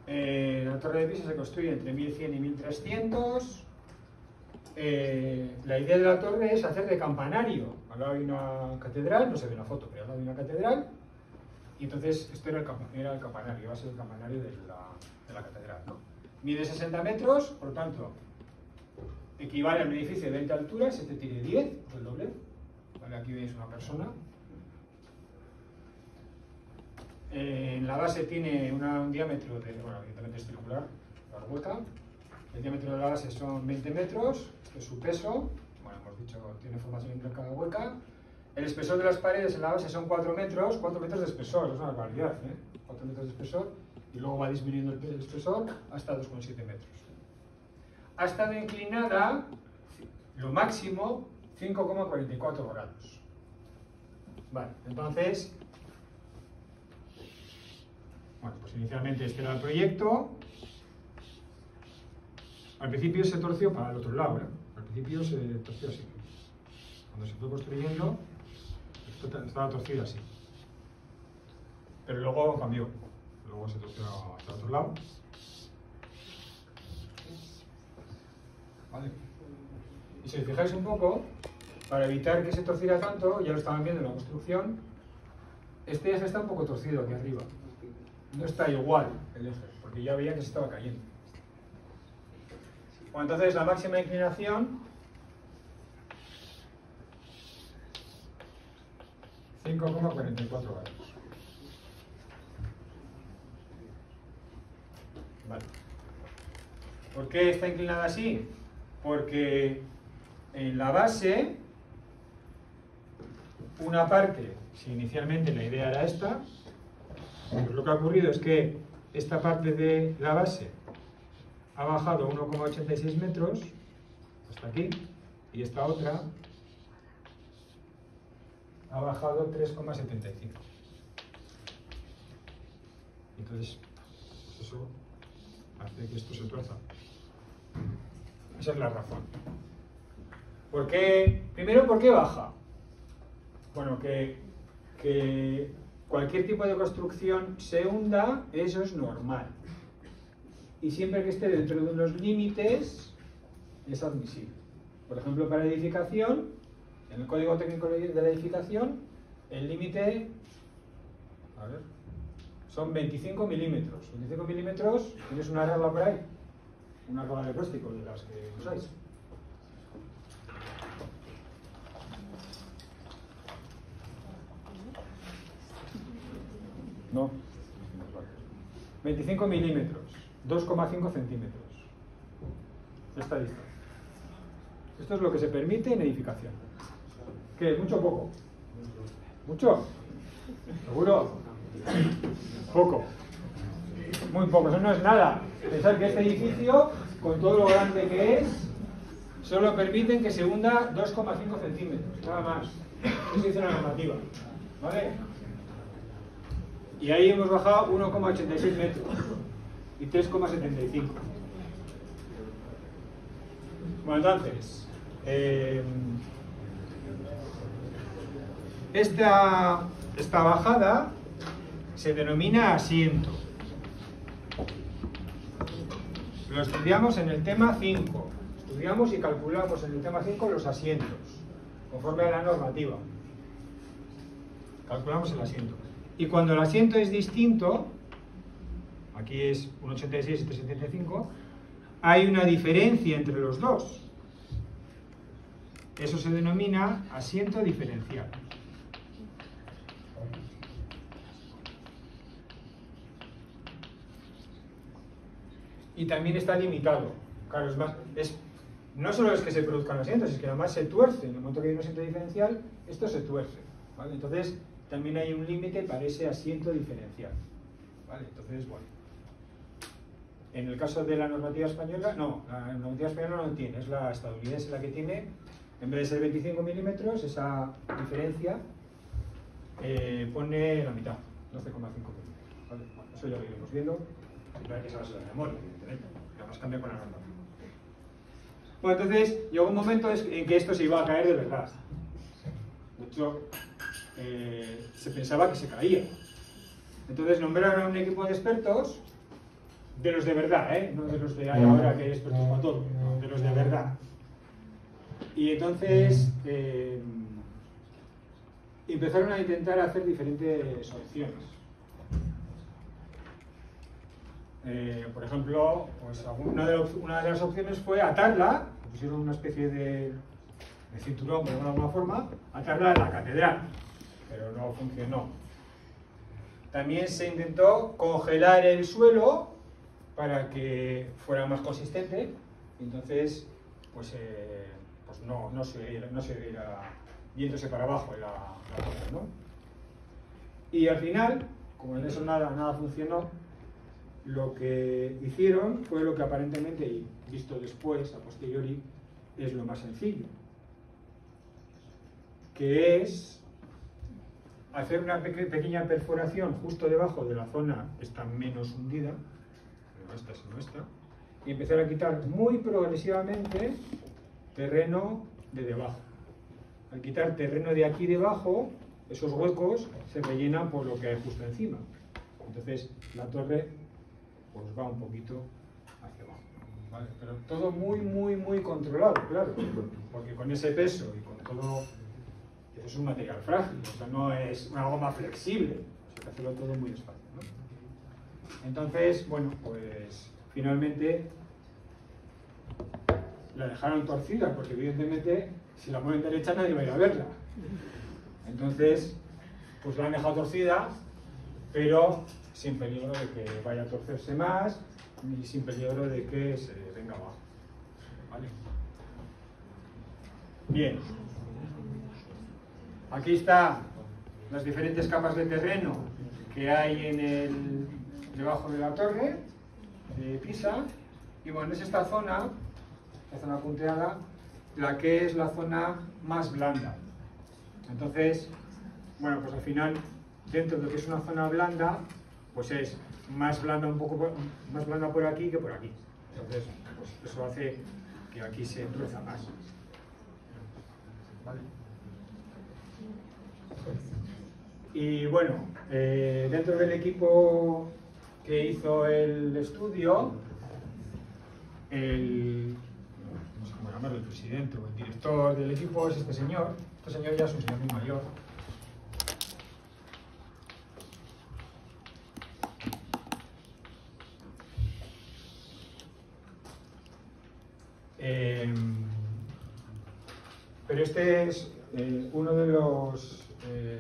la Torre de Pisa se construye entre 1100 y 1300. La idea de la torre es hacer de campanario. Al lado hay una catedral, no se ve en la foto, pero al lado hay una catedral. Y entonces esto era el campanario, va a ser el campanario de la catedral, ¿no? Mide 60 metros, por lo tanto, equivale a un edificio de 20 alturas. Este tiene 10, pues el doble. Vale, aquí veis una persona. En la base tiene un diámetro de, bueno, evidentemente es circular, la hueca. El diámetro de la base son 20 metros, este es su peso. Bueno, hemos dicho, tiene forma cilíndrica cada hueca. El espesor de las paredes en la base son 4 metros de espesor, es una barbaridad, ¿eh? 4 metros de espesor, y luego va disminuyendo el espesor hasta 2,7 metros. Ha estado inclinada, lo máximo, 5,44 grados. Vale, entonces, bueno, pues inicialmente este era el proyecto. Al principio se torció para el otro lado, ¿eh? Al principio se torció así. Cuando se fue construyendo, esto estaba torcido así. Pero luego cambió. Luego se torció hacia el otro lado. ¿Vale? Y si os fijáis un poco, para evitar que se torciera tanto, ya lo estaban viendo en la construcción, este eje está un poco torcido aquí arriba. No está igual el eje, porque ya veían que se estaba cayendo. Bueno, entonces la máxima inclinación 5,44 grados. Vale. ¿Por qué está inclinada así? Porque en la base, una parte, si inicialmente la idea era esta, pues lo que ha ocurrido es que esta parte de la base ha bajado 1,86 metros hasta aquí, y esta otra ha bajado 3,75. Entonces, eso hace que esto se tuerza. Esa es la razón. ¿Por qué? Primero, ¿por qué baja? Bueno, que cualquier tipo de construcción se hunda, eso es normal. Y siempre que esté dentro de unos límites, es admisible. Por ejemplo, para edificación, en el Código Técnico de la Edificación, el límite, a ver, son 25 milímetros. 25 milímetros, ¿tienes una regla por ahí? Una regla de plástico de las que usáis. No. 25 milímetros, 2,5 centímetros. Esta distancia. Esto es lo que se permite en edificación. ¿Qué? ¿Mucho o poco? ¿Mucho? ¿Seguro? Poco. Muy poco. Eso no es nada. Pensar que este edificio, con todo lo grande que es, solo permiten que se hunda 2,5 centímetros. Nada más. Eso dice la normativa. ¿Vale? Y ahí hemos bajado 1,86 metros. Y 3,75. Bueno, entonces, esta bajada se denomina asiento. Lo estudiamos en el tema 5. Estudiamos y calculamos en el tema 5 los asientos, conforme a la normativa. Calculamos el asiento. Y cuando el asiento es distinto, aquí es 1,86 y 3,75, hay una diferencia entre los dos. Eso se denomina asiento diferencial. Y también está limitado. Claro, no solo es que se produzcan asientos, es que además se tuerce. En el momento que hay un asiento diferencial, esto se tuerce. ¿Vale? Entonces, también hay un límite para ese asiento diferencial. ¿Vale? Entonces, bueno. En el caso de la normativa española, no, la normativa española no lo tiene, es la estadounidense la que tiene, en vez de ser 25 milímetros, esa diferencia pone la mitad, 12,5 milímetros. ¿Vale? Bueno, eso ya lo iremos viendo, hay que saberse la memoria, evidentemente, y además cambia con la normativa. Bueno, entonces llegó un momento en que esto se iba a caer de verdad. De hecho, se pensaba que se caía. Entonces nombraron a un equipo de expertos, de los de verdad, no de los de ahora que hay expertos para todo, no, de los de verdad. Y entonces empezaron a intentar hacer diferentes opciones. Por ejemplo, pues una de las opciones fue atarla, pusieron una especie de cinturón, por de alguna forma, atarla a la catedral, pero no funcionó. También se intentó congelar el suelo para que fuera más consistente, y entonces pues no se irá yéndose para abajo la cosa, ¿no? Y al final, como en eso nada funcionó, lo que hicieron fue lo que aparentemente, y visto después, a posteriori, es lo más sencillo, que es hacer una pequeña perforación justo debajo de la zona esta menos hundida, no esta sino esta, y empezar a quitar muy progresivamente terreno de debajo. Al quitar terreno de aquí debajo, esos huecos se rellenan por lo que hay justo encima. Entonces la torre pues va un poquito hacia abajo, ¿vale? Pero todo muy controlado, claro, porque con ese peso y con todo, eso es un material frágil, o sea, no es una goma flexible, hay que hacerlo todo muy despacio, ¿no? Entonces, bueno, pues finalmente la dejaron torcida, porque evidentemente si la ponen derecha nadie va a ir a verla. Entonces, pues la han dejado torcida, pero sin peligro de que vaya a torcerse más, ni sin peligro de que se venga abajo. ¿Vale? Bien. Aquí están las diferentes capas de terreno que hay debajo de la torre de Pisa. Y bueno, es esta zona, la zona punteada, la que es la zona más blanda. Entonces, bueno, pues al final, dentro de lo que es una zona blanda, pues es más blanda más blanda por aquí que por aquí. Entonces, pues eso hace que aquí se endureza más. ¿Vale? Y bueno, dentro del equipo que hizo el estudio, no sé cómo llamarlo, el presidente o el director del equipo es este señor. Este señor ya es un señor muy mayor. Pero este es uno de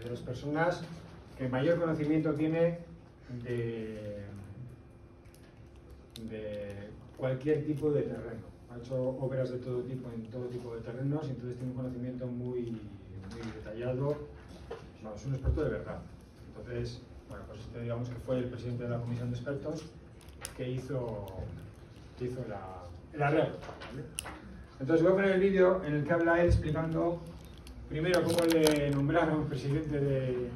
las personas que mayor conocimiento tiene de cualquier tipo de terreno. Ha hecho obras de todo tipo, en todo tipo de terrenos, y entonces tiene un conocimiento muy detallado. No, es un experto de verdad. Entonces, bueno, pues este digamos que fue el presidente de la comisión de expertos que hizo el arreglo. ¿Vale? Entonces voy a poner el vídeo en el que habla él explicando primero cómo le nombraron presidente de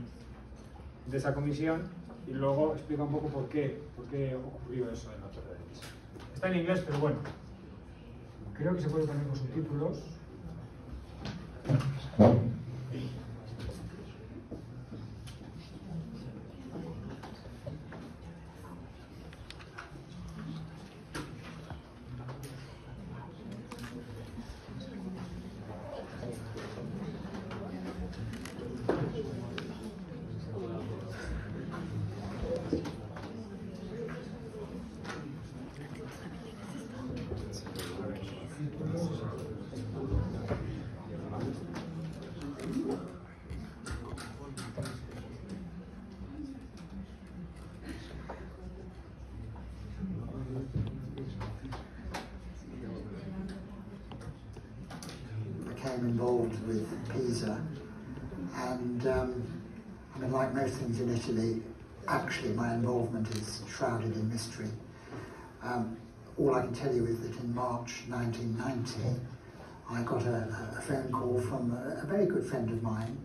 esa comisión, y luego explica un poco por qué ocurrió eso en la Torre de Pisa. Está en inglés, pero bueno, creo que se puede poner con subtítulos. Became involved with Pisa, and I mean, like most things in Italy, actually my involvement is shrouded in mystery. All I can tell you is that in March 1990 I got a phone call from a very good friend of mine,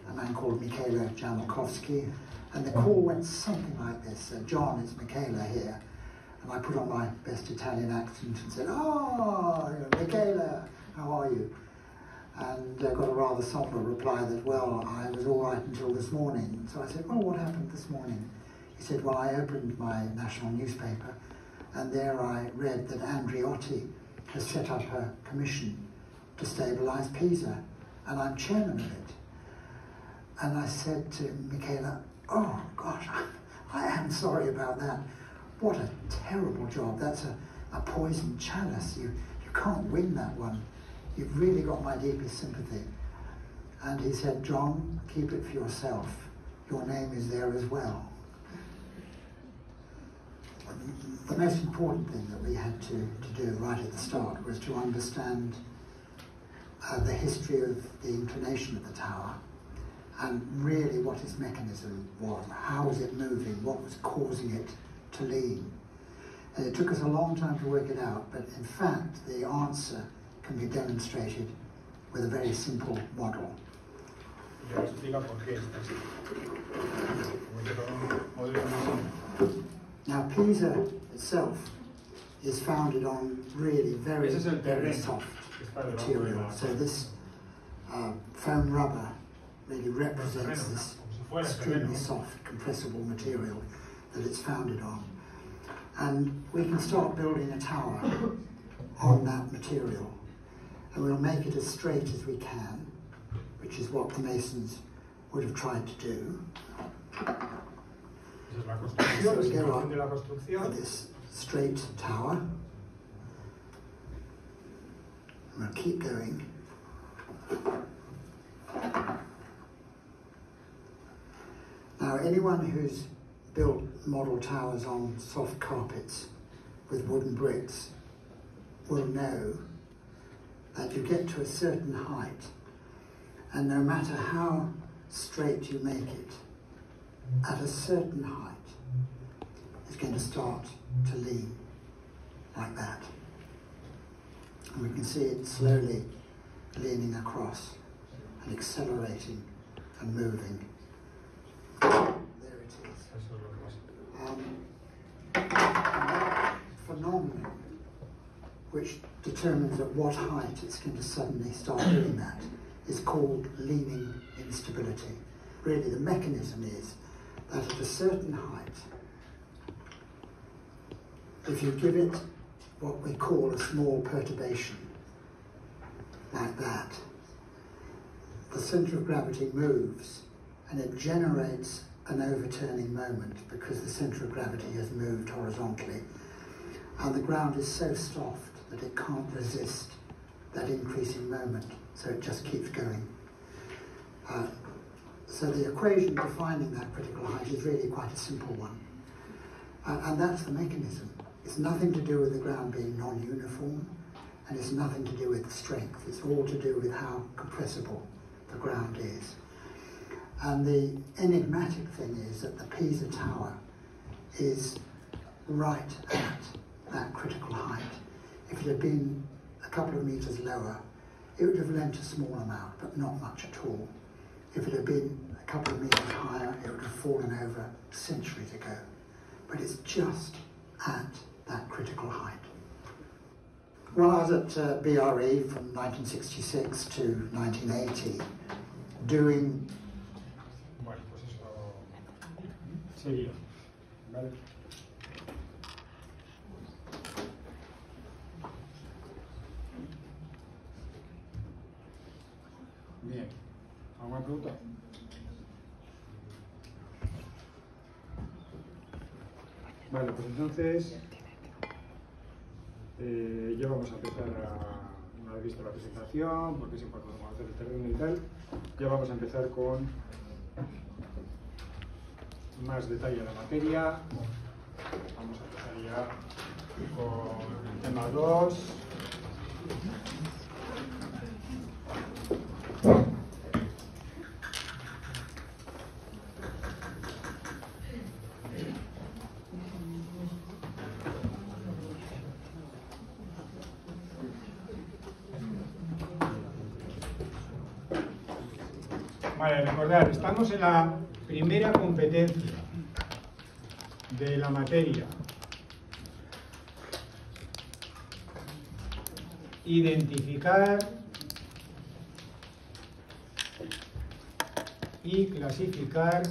a man called Michele Jamalkowski, and the call went something like this: John, it's Michele here. And I put on my best Italian accent and said, "Oh, Michele, how are you?" And got a rather somber reply that, well, I was all right until this morning. So I said, well, what happened this morning? He said, well, I opened my national newspaper, and there I read that Andreotti has set up a commission to stabilise Pisa, and I'm chairman of it. And I said to Michele, oh, gosh, I am sorry about that. What a terrible job. That's a poisoned chalice. You can't win that one. You've really got my deepest sympathy. And he said, John, keep it for yourself. Your name is there as well. The most important thing that we had to do right at the start was to understand the history of the inclination of the tower, and really what its mechanism was. How was it moving? What was causing it to lean? And it took us a long time to work it out, but in fact the answer can be demonstrated with a very simple model. Now Pisa itself is founded on really very soft material. So this foam rubber really represents this extremely soft compressible material that it's founded on. And we can start building a tower on that material. And we'll make it as straight as we can, which is what the masons would have tried to do. So we go up with this straight tower. I'm going to keep going. Now, anyone who's built model towers on soft carpets with wooden bricks will know that you get to a certain height, and no matter how straight you make it, at a certain height, it's going to start to lean like that. And we can see it slowly leaning across and accelerating and moving. There it is. That phenomenon which determines at what height it's going to suddenly start doing that is called leaning instability. Really, the mechanism is that at a certain height, if you give it what we call a small perturbation, like that, the centre of gravity moves and it generates an overturning moment because the centre of gravity has moved horizontally, and the ground is so soft that it can't resist that increasing moment, so it just keeps going. So the equation defining that critical height is really quite a simple one. And that's the mechanism. It's nothing to do with the ground being non-uniform, and it's nothing to do with the strength. It's all to do with how compressible the ground is. And the enigmatic thing is that the Pisa Tower is right at that critical height. If it had been a couple of metres lower, it would have lent a small amount, but not much at all. If it had been a couple of metres higher, it would have fallen over centuries ago. But it's just at that critical height. Well, I was at BRE from 1966 to 1980 doing... Bueno, pues eso sería, ¿vale? Bien, ¿alguna pregunta? Vale, pues entonces ya vamos a empezar una vez visto la presentación, porque es importante conocer el terreno y tal, ya vamos a empezar con más detalle de la materia. Vamos a empezar ya con el tema 2. Vale, recordad, estamos en la primera competencia de la materia. Identificar y clasificar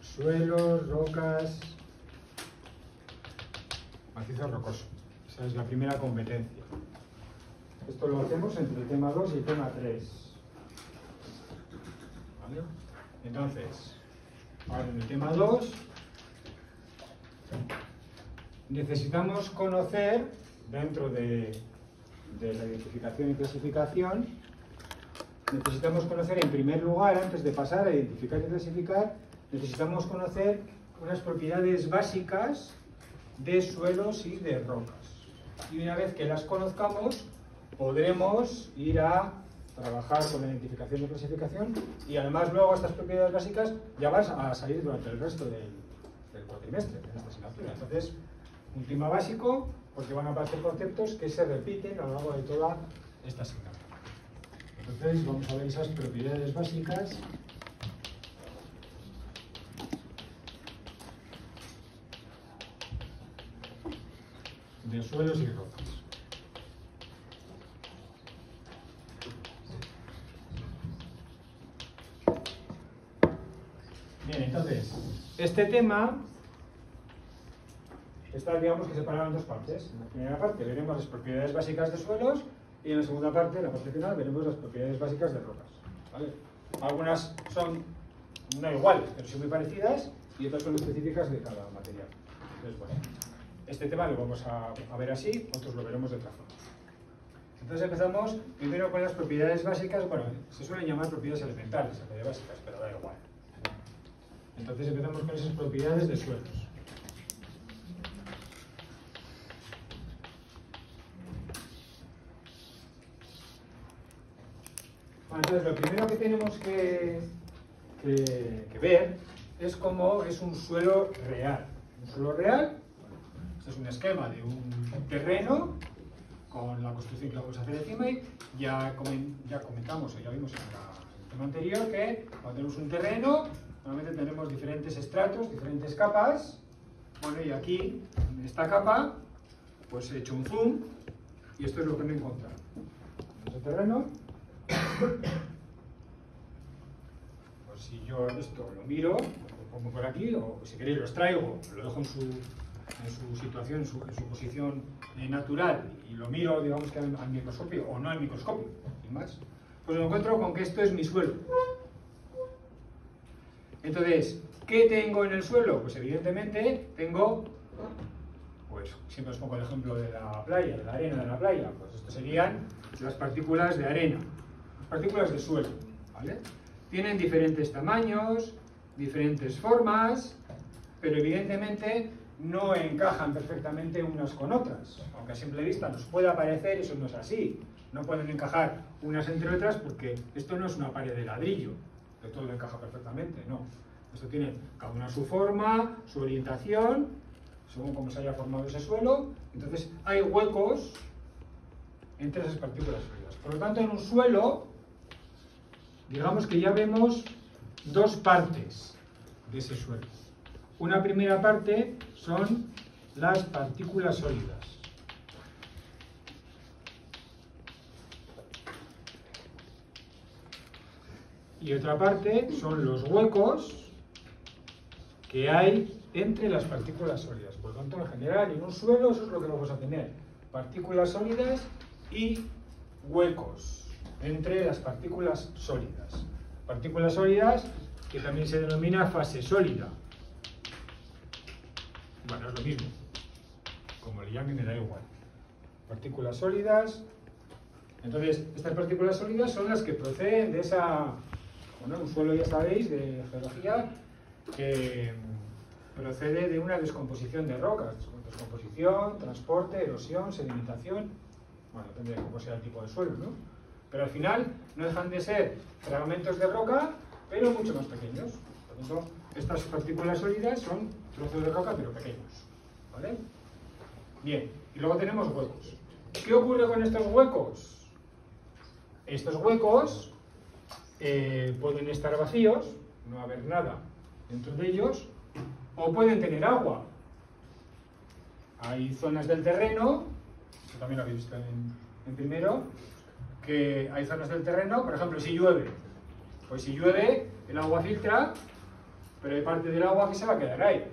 suelos, rocas, macizos rocosos. Esa es la primera competencia. Esto lo hacemos entre el tema 2 y el tema 3. ¿Vale? Entonces, ahora en el tema 2 necesitamos conocer, dentro de la identificación y clasificación, necesitamos conocer en primer lugar, antes de pasar a identificar y clasificar, necesitamos conocer unas propiedades básicas de suelos y de rocas. Y una vez que las conozcamos, podremos ir a trabajar con la identificación y clasificación, y además luego estas propiedades básicas ya van a salir durante el resto del cuatrimestre, de esta asignatura. Entonces, un tema básico, porque van a aparecer conceptos que se repiten a lo largo de toda esta asignatura. Entonces, vamos a ver esas propiedades básicas de suelos y rocas. Bien, entonces, este tema está, digamos, que separado en dos partes. En la primera parte veremos las propiedades básicas de suelos y en la segunda parte, la parte final, veremos las propiedades básicas de rocas. ¿Vale? Algunas son no iguales, pero sí muy parecidas, y otras son específicas de cada material. Entonces, bueno, este tema lo vamos a ver así, otros lo veremos de otra forma. Entonces empezamos primero con las propiedades básicas. Bueno, se suelen llamar propiedades elementales en vez de básicas, pero da igual. Entonces empezamos con esas propiedades de suelos. Bueno, entonces lo primero que tenemos que ver es cómo es un suelo real. Un suelo real, este es un esquema de un terreno con la construcción que vamos a hacer encima, y ya comentamos, o ya vimos en el tema anterior, que cuando tenemos un terreno, normalmente tenemos diferentes estratos, diferentes capas. Bueno, y aquí, en esta capa, pues he hecho un zoom, y esto es lo que me he encontrado. En este terreno, pues si yo esto lo miro, lo pongo por aquí, o si queréis lo extraigo, lo dejo en su situación, en su posición natural, y lo miro, digamos que al microscopio, o no al microscopio, sin más, pues me encuentro con que esto es mi suelo. Entonces, ¿qué tengo en el suelo? Pues evidentemente tengo, pues siempre os pongo el ejemplo de la playa, de la arena de la playa, pues esto serían las partículas de arena, las partículas de suelo, ¿vale? Tienen diferentes tamaños, diferentes formas, pero evidentemente no encajan perfectamente unas con otras. Aunque a simple vista nos pueda parecer, eso no es así. No pueden encajar unas entre otras porque esto no es una pared de ladrillo, que todo encaja perfectamente, no. Esto tiene cada una su forma, su orientación, según cómo se haya formado ese suelo. Entonces hay huecos entre esas partículas sólidas. Por lo tanto, en un suelo, digamos que ya vemos dos partes de ese suelo. Una primera parte son las partículas sólidas. Y otra parte son los huecos que hay entre las partículas sólidas. Por lo tanto, en general, en un suelo eso es lo que vamos a tener. Partículas sólidas y huecos entre las partículas sólidas. Partículas sólidas que también se denomina fase sólida. Bueno, es lo mismo. Como le llamen, me da igual. Partículas sólidas. Entonces, estas partículas sólidas son las que proceden de esa... Bueno, un suelo, ya sabéis, de geología, que procede de una descomposición de rocas. Descomposición, transporte, erosión, sedimentación. Bueno, depende de cómo sea el tipo de suelo, ¿no? Pero al final no dejan de ser fragmentos de roca, pero mucho más pequeños. Por lo tanto, estas partículas sólidas son trozos de roca, pero pequeños. ¿Vale? Bien, y luego tenemos huecos. ¿Qué ocurre con estos huecos? Estos huecos pueden estar vacíos, no haber nada dentro de ellos, o pueden tener agua. Hay zonas del terreno, que también lo habéis visto en primero, que hay zonas del terreno, por ejemplo, si llueve, pues si llueve, el agua filtra, pero hay parte del agua que se va a quedar ahí.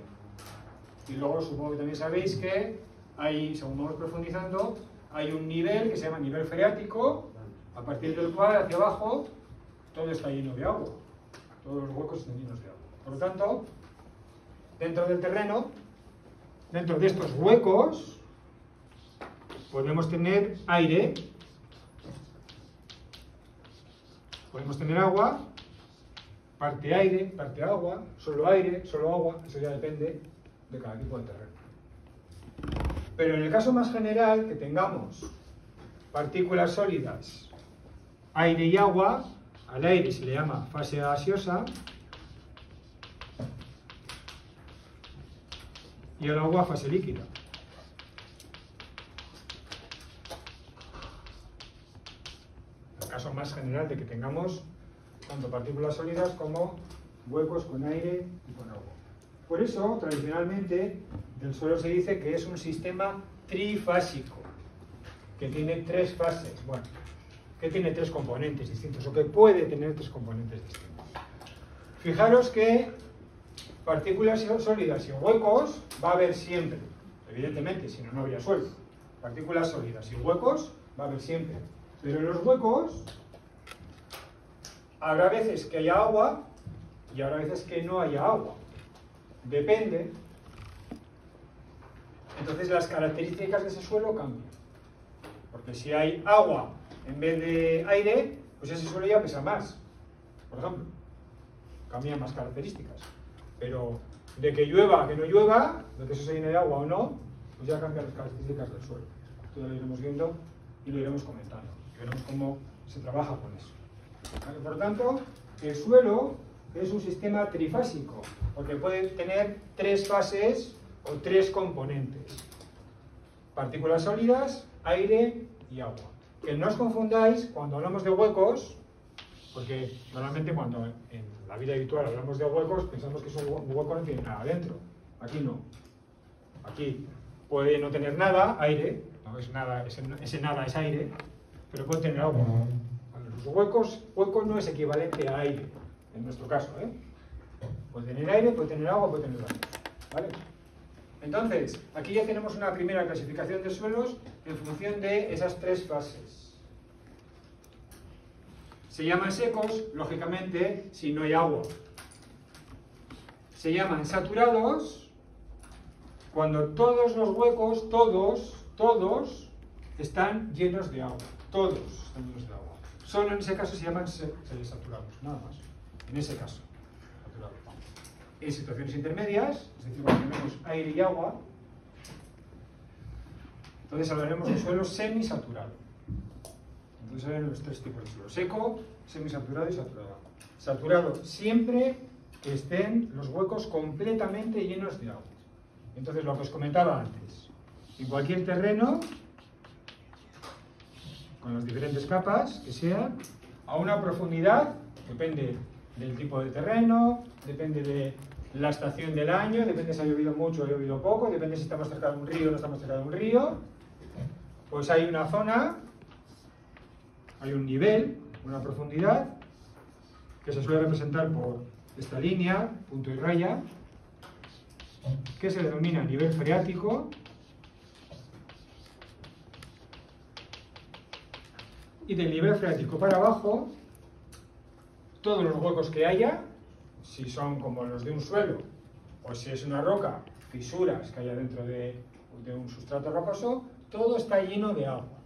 Y luego supongo que también sabéis que hay, según vamos profundizando, hay un nivel que se llama nivel freático, a partir del cual hacia abajo todo está lleno de agua. Todos los huecos están llenos de agua. Por lo tanto, dentro del terreno, dentro de estos huecos, podemos tener aire, podemos tener agua, parte aire, parte agua, solo agua, eso ya depende de cada tipo de terreno. Pero en el caso más general, que tengamos partículas sólidas, aire y agua, al aire se le llama fase gaseosa y al agua fase líquida. En el caso más general de que tengamos tanto partículas sólidas como huecos con aire y con agua. Por eso, tradicionalmente, del suelo se dice que es un sistema trifásico, que tiene tres fases, bueno, que tiene tres componentes distintos, o que puede tener tres componentes distintos. Fijaros que partículas sólidas y huecos va a haber siempre, evidentemente, si no, no habría suelo. Partículas sólidas y huecos va a haber siempre. Pero en los huecos habrá veces que haya agua y habrá veces que no haya agua. Depende entonces las características de ese suelo cambian. Porque si hay agua en vez de aire, pues ese suelo ya pesa más, por ejemplo. Cambian más características. Pero de que llueva a que no llueva, de que eso se llene de agua o no, pues ya cambian las características del suelo. Esto lo iremos viendo y lo iremos comentando. Veremos cómo se trabaja con eso. ¿Vale? Por lo tanto, el suelo es un sistema trifásico, porque puede tener 3 fases o 3 componentes. Partículas sólidas, aire y agua. Que no os confundáis cuando hablamos de huecos, porque normalmente cuando en la vida habitual hablamos de huecos, pensamos que un hueco no tiene nada dentro. Aquí no. Aquí puede no tener nada, aire, no es nada, ese nada es aire, pero puede tener agua. Los huecos no es equivalente a aire, en nuestro caso, ¿eh? Puede tener aire, puede tener agua, puede tener aire. ¿Vale? Entonces, aquí ya tenemos una primera clasificación de suelos en función de esas 3 fases. Se llaman secos, lógicamente, si no hay agua. Se llaman saturados cuando todos los huecos, todos, están llenos de agua. Todos están llenos de agua. Solo en ese caso se llaman saturados, nada más. En ese caso, saturados. En situaciones intermedias, es decir, cuando tenemos aire y agua, entonces hablaremos de suelo semisaturado. Entonces hay los 3 tipos de suelo: seco, semisaturado y saturado. Saturado siempre que estén los huecos completamente llenos de agua. Entonces, lo que os comentaba antes, en cualquier terreno, con las diferentes capas que sean, a una profundidad, depende del tipo de terreno, depende de la estación del año, depende si ha llovido mucho o ha llovido poco, depende si estamos cerca de un río o no estamos cerca de un río, pues hay una zona, hay un nivel, una profundidad, que se suele representar por esta línea, punto y raya, que se denomina nivel freático, y del nivel freático para abajo, todos los huecos que haya, si son como los de un suelo, o si es una roca, fisuras que haya dentro de un sustrato rocoso, todo está lleno de agua,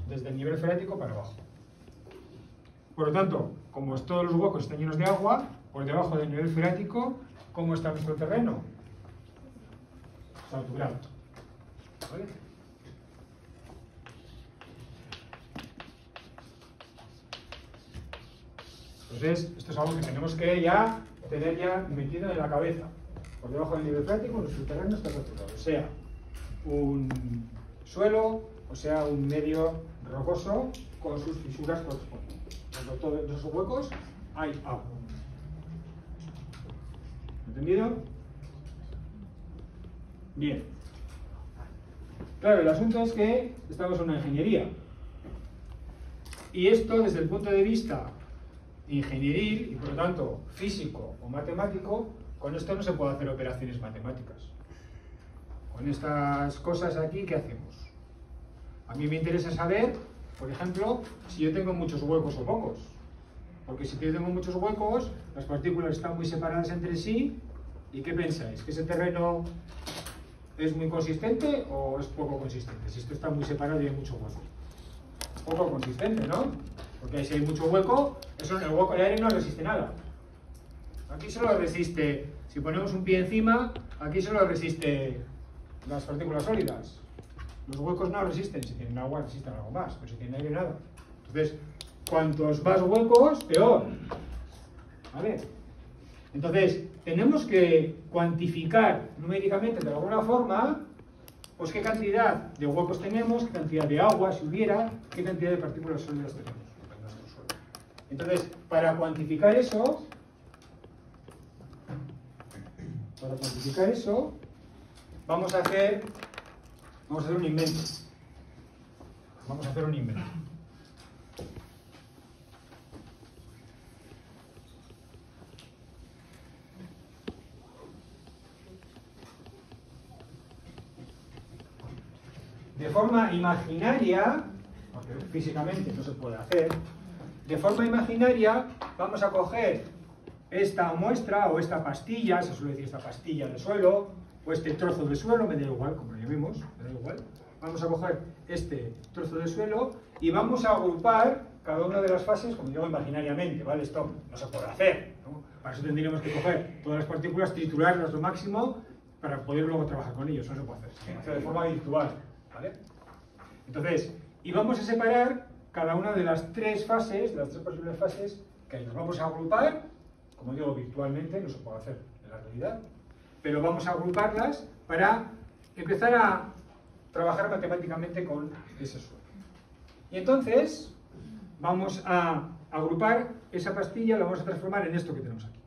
desde el nivel freático para abajo. Por lo tanto, como todos los huecos están llenos de agua, por debajo del nivel freático, ¿cómo está nuestro terreno? Saturado. ¿Vale? Entonces, esto es algo que tenemos que tener ya metido en la cabeza. Por debajo del nivel freático, nuestro terreno está saturado. Sea un suelo, o sea un medio rocoso con sus fisuras correspondientes. En todos esos huecos hay agua. ¿Entendido? Bien. Claro, el asunto es que estamos en una ingeniería. Y esto, desde el punto de vista ingenieril y por lo tanto físico o matemático, con esto no se puede hacer operaciones matemáticas. Con estas cosas aquí, ¿qué hacemos? A mí me interesa saber, por ejemplo, si yo tengo muchos huecos o pocos. Porque si yo tengo muchos huecos, las partículas están muy separadas entre sí. ¿Y qué pensáis? ¿Que ese terreno es muy consistente o es poco consistente? Si esto está muy separado y hay mucho hueco. Poco consistente, ¿no? Porque si hay mucho hueco, el hueco de aire no resiste nada. Aquí solo resiste, si ponemos un pie encima, aquí solo resiste las partículas sólidas. Los huecos no resisten, si tienen agua resisten algo más, pero si tienen aire nada. Entonces, cuantos más huecos, peor. ¿Vale? Entonces, tenemos que cuantificar numéricamente de alguna forma, pues qué cantidad de huecos tenemos, qué cantidad de agua, si hubiera, qué cantidad de partículas sólidas tenemos en nuestro suelo. Entonces, para cuantificar eso, vamos a hacer un invento. Vamos a hacer un invento. De forma imaginaria, porque físicamente no se puede hacer, de forma imaginaria vamos a coger esta muestra o esta pastilla, se suele decir esta pastilla de suelo, o este trozo de suelo, me da igual, como lo llamemos, me da igual. Vamos a coger este trozo de suelo y vamos a agrupar cada una de las fases, como digo, imaginariamente, ¿vale? Esto no se puede hacer, ¿no? Para eso tendríamos que coger todas las partículas, triturarlas lo máximo para poder luego trabajar con ellos. Eso no se puede hacer, se puede hacer de forma virtual, ¿vale? Entonces, y vamos a separar cada una de las tres fases, de las tres posibles fases que hay. Nos vamos a agrupar, como digo, virtualmente, no se puede hacer en la realidad, pero vamos a agruparlas para empezar a trabajar matemáticamente con ese suelo. Y entonces vamos a agrupar esa pastilla, la vamos a transformar en esto que tenemos aquí,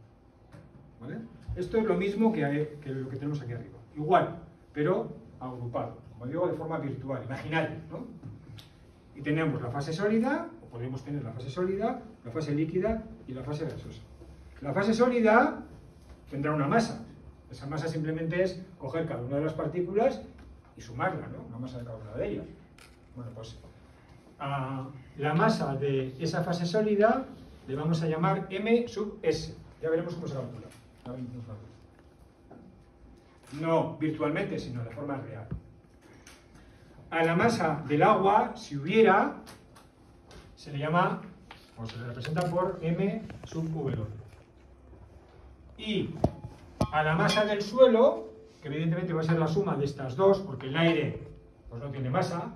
¿vale? Esto es lo mismo que lo que tenemos aquí arriba, igual, pero agrupado, como digo, de forma virtual, imaginaria, ¿no? Y tenemos la fase sólida, o podemos tener la fase sólida, la fase líquida y la fase gaseosa. La fase sólida tendrá una masa. Esa masa simplemente es coger cada una de las partículas y sumarla, ¿no? Una masa de cada una de ellas. Bueno, pues a la masa de esa fase sólida le vamos a llamar M sub S. Ya veremos cómo se calcula. No virtualmente, sino de forma real. A la masa del agua, si hubiera, se le llama, o se le representa por M sub W. Y a la masa del suelo, que evidentemente va a ser la suma de estas dos, porque el aire pues no tiene masa,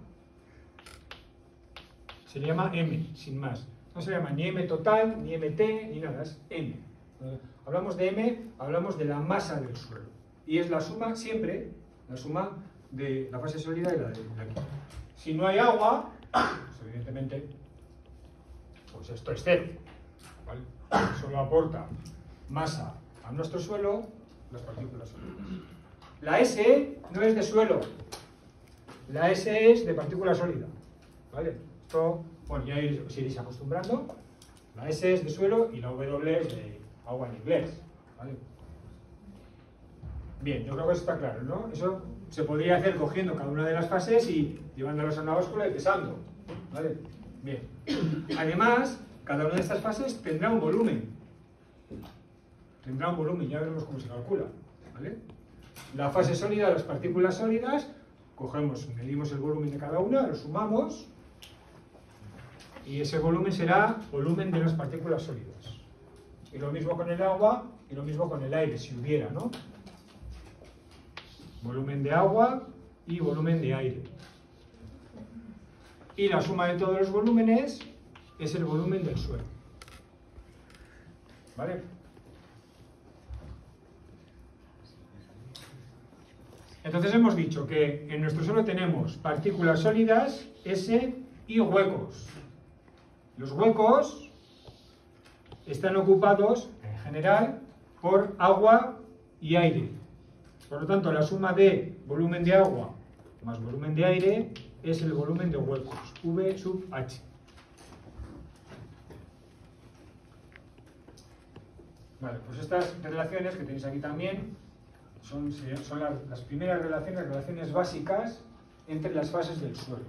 se le llama M, sin más. No se llama ni M total, ni MT, ni nada, es M. Hablamos de M, hablamos de la masa del suelo. Y es la suma, siempre, la suma de la fase sólida y la de aquí. Si no hay agua, pues evidentemente, pues esto es cero, ¿vale? Solo aporta masa a nuestro suelo las partículas sólidas. La S no es de suelo, la S es de partícula sólida, ¿vale? Esto, bueno, ya os iréis acostumbrando. La S es de suelo y la W es de agua en inglés, ¿vale? Bien, yo creo que eso está claro, ¿no? Eso se podría hacer cogiendo cada una de las fases y llevándolas a una báscula y pesando, ¿vale? Bien. Además, cada una de estas fases tendrá un volumen. Tendrá un volumen, ya veremos cómo se calcula, ¿vale? La fase sólida, las partículas sólidas, cogemos, medimos el volumen de cada una, lo sumamos y ese volumen será volumen de las partículas sólidas. Y lo mismo con el agua y lo mismo con el aire, si hubiera, ¿no? Volumen de agua y volumen de aire. Y la suma de todos los volúmenes es el volumen del suelo. ¿Vale? Entonces hemos dicho que en nuestro suelo tenemos partículas sólidas, S, y huecos. Los huecos están ocupados, en general, por agua y aire. Por lo tanto, la suma de volumen de agua más volumen de aire es el volumen de huecos, V sub H. Vale, pues estas relaciones que tenéis aquí también son las primeras relaciones básicas entre las fases del suelo.